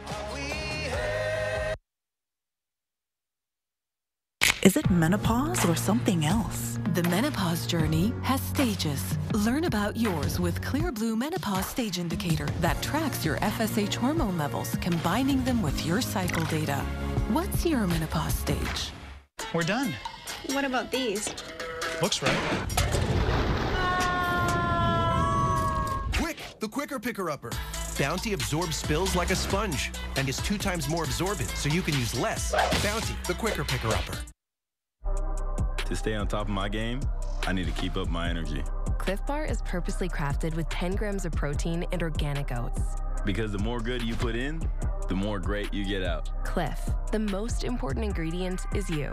Speaker 10: Is it menopause or something else?
Speaker 13: The menopause journey has stages. Learn about yours with Clear Blue Menopause Stage Indicator that tracks your FSH hormone levels, combining them with your cycle data. What's your menopause stage?
Speaker 14: We're done.
Speaker 15: What about these?
Speaker 14: Looks right.
Speaker 11: the quicker picker-upper. Bounty absorbs spills like a sponge and is 2 times more absorbent, so you can use less. Bounty, the quicker picker-upper.
Speaker 12: To stay on top of my game, I need to keep up my energy.
Speaker 14: Cliff Bar is purposely crafted with 10 grams of protein and organic oats.
Speaker 12: Because the more good you put in, the more great you get out.
Speaker 14: Cliff, the most important ingredient is you.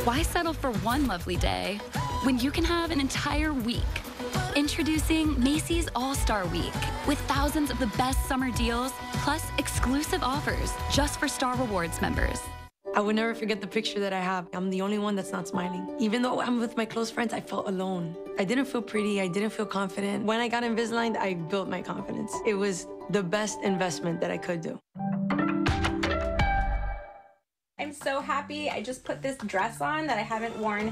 Speaker 15: Why settle for one lovely day when you can have an entire week? Introducing Macy's All-Star Week with thousands of the best summer deals plus exclusive offers just for Star Rewards members.
Speaker 16: I would never forget the picture that I have. I'm the only one that's not smiling. Even though I'm with my close friends, I felt alone. I didn't feel pretty. I didn't feel confident. When I got Invisalign, I built my confidence. It was the best investment that I could do.
Speaker 17: I'm so happy. I just put this dress on that I haven't worn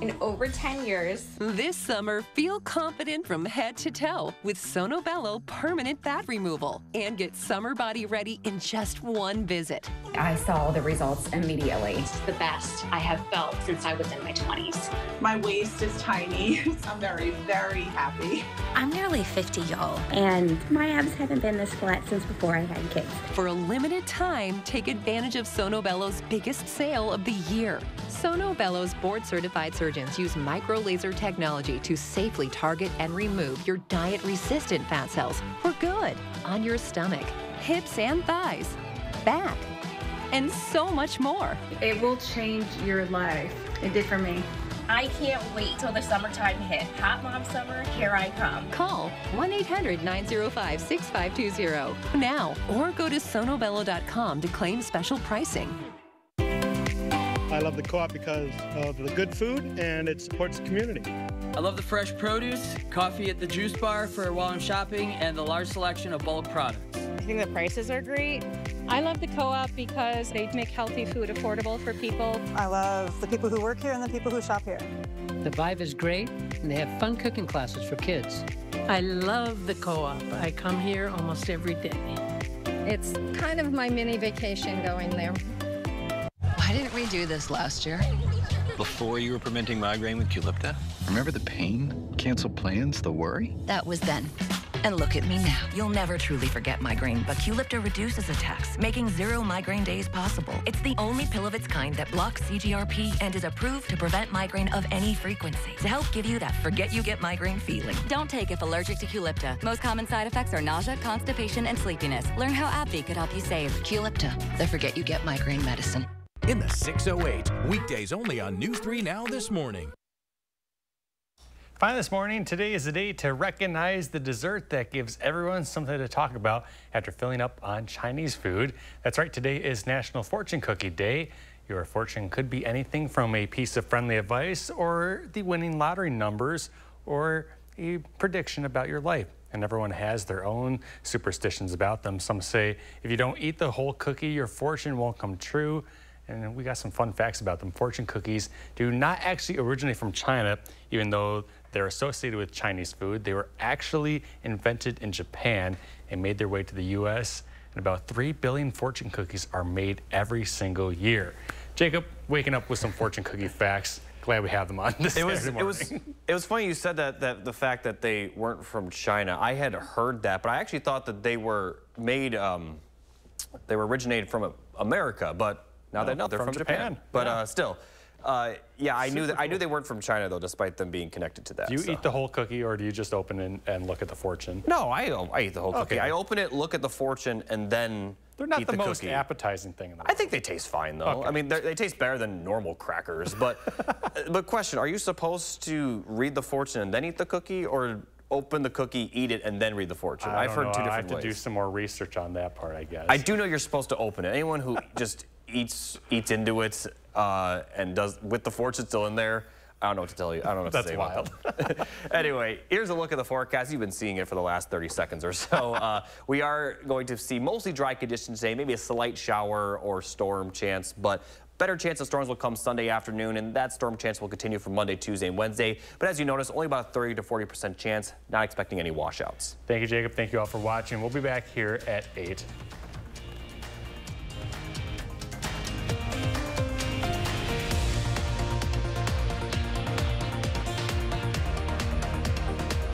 Speaker 17: in over 10 years.
Speaker 13: This summer, feel confident from head to toe with Sono Bello Permanent Fat Removal and get summer body ready in just one visit.
Speaker 18: I saw the results immediately. It's the best I have felt since I was in my 20s.
Speaker 20: My waist is tiny. I'm very, very happy.
Speaker 22: I'm nearly 50, y'all, and my abs haven't been this flat since before I had kids.
Speaker 13: For a limited time, take advantage of Sono Bello's biggest sale of the year. Sono Bello's board-certified surgeons use micro-laser technology to safely target and remove your diet-resistant fat cells for good on your stomach, hips and thighs, back, and so much more.
Speaker 20: It will change your life. It did for me.
Speaker 17: I can't wait till the summertime hit. Hot Mom Summer, here I come.
Speaker 13: Call 1-800-905-6520 now or go to sonobello.com to claim special pricing.
Speaker 30: I love the co-op because of the good food and it supports the community.
Speaker 31: I love the fresh produce, coffee at the juice bar for while I'm shopping, and the large selection of bulk products.
Speaker 32: I think the prices are great. I love the co-op because they make healthy food affordable for people.
Speaker 33: I love the people who work here and the people who shop here.
Speaker 34: The vibe is great, and they have fun cooking classes for kids.
Speaker 35: I love the co-op. I come here almost every day.
Speaker 32: It's kind of my mini vacation going there.
Speaker 36: Why didn't we do this last year?
Speaker 37: Before you were preventing migraine with Qulipta? Remember the pain, cancel plans, the worry?
Speaker 38: That was then. And look at me now. You'll never truly forget migraine, but Qulipta reduces attacks, making 0 migraine days possible. It's the only pill of its kind that blocks CGRP and is approved to prevent migraine of any frequency to help give you that forget you get migraine feeling.
Speaker 39: Don't take if allergic to Qulipta. Most common side effects are nausea, constipation, and sleepiness. Learn how AbbVie could help you save.
Speaker 38: Qulipta, the forget you get migraine medicine.
Speaker 19: In the 608, weekdays only on News 3 Now this morning.
Speaker 1: Finally this morning, today is the day to recognize the dessert that gives everyone something to talk about after filling up on Chinese food. That's right, today is National Fortune Cookie Day. Your fortune could be anything from a piece of friendly advice or the winning lottery numbers or a prediction about your life. And everyone has their own superstitions about them. Some say if you don't eat the whole cookie, your fortune won't come true. And we got some fun facts about them. Fortune cookies do not actually originate from China, even though they're associated with Chinese food. They were actually invented in Japan and made their way to the U.S. And about 3 billion fortune cookies are made every single year. Jacob, waking up with some fortune cookie facts. Glad we have them on this Saturday morning.
Speaker 2: It was funny you said that the fact that they weren't from China. I had heard that, but I actually thought that they were made, they were originated from America, but now they know they're from Japan. But still, yeah, I knew they weren't from China though, despite them being connected to that.
Speaker 1: Do you eat the whole cookie, or do you just open it and look at the fortune?
Speaker 2: No, I eat the whole cookie. Okay. I open it, look at the fortune, and then
Speaker 1: they're not
Speaker 2: eat
Speaker 1: the
Speaker 2: the
Speaker 1: most
Speaker 2: cookie.
Speaker 1: appetizing thing in the world.
Speaker 2: I think they taste fine though.
Speaker 1: Okay.
Speaker 2: I mean, they taste better than normal crackers. But but question: are you supposed to read the fortune and then eat the cookie, or open the cookie, eat it, and then read the fortune? I've heard two different ways.
Speaker 1: I have to do some more research on that part, I guess.
Speaker 2: I do know you're supposed to open it. Anyone who just eats into it and does with the fortune still in there, I don't know what to tell you. I don't know what to say about that. Anyway, here's a look at the forecast. You've been seeing it for the last 30 seconds or so. We are going to see mostly dry conditions today, maybe a slight shower or storm chance, but better chance of storms will come Sunday afternoon, and that storm chance will continue for Monday, Tuesday, and Wednesday. But as you notice, only about a 30 to 40% chance, not expecting any washouts.
Speaker 1: Thank you, Jacob. Thank you all for watching. We'll be back here at 8.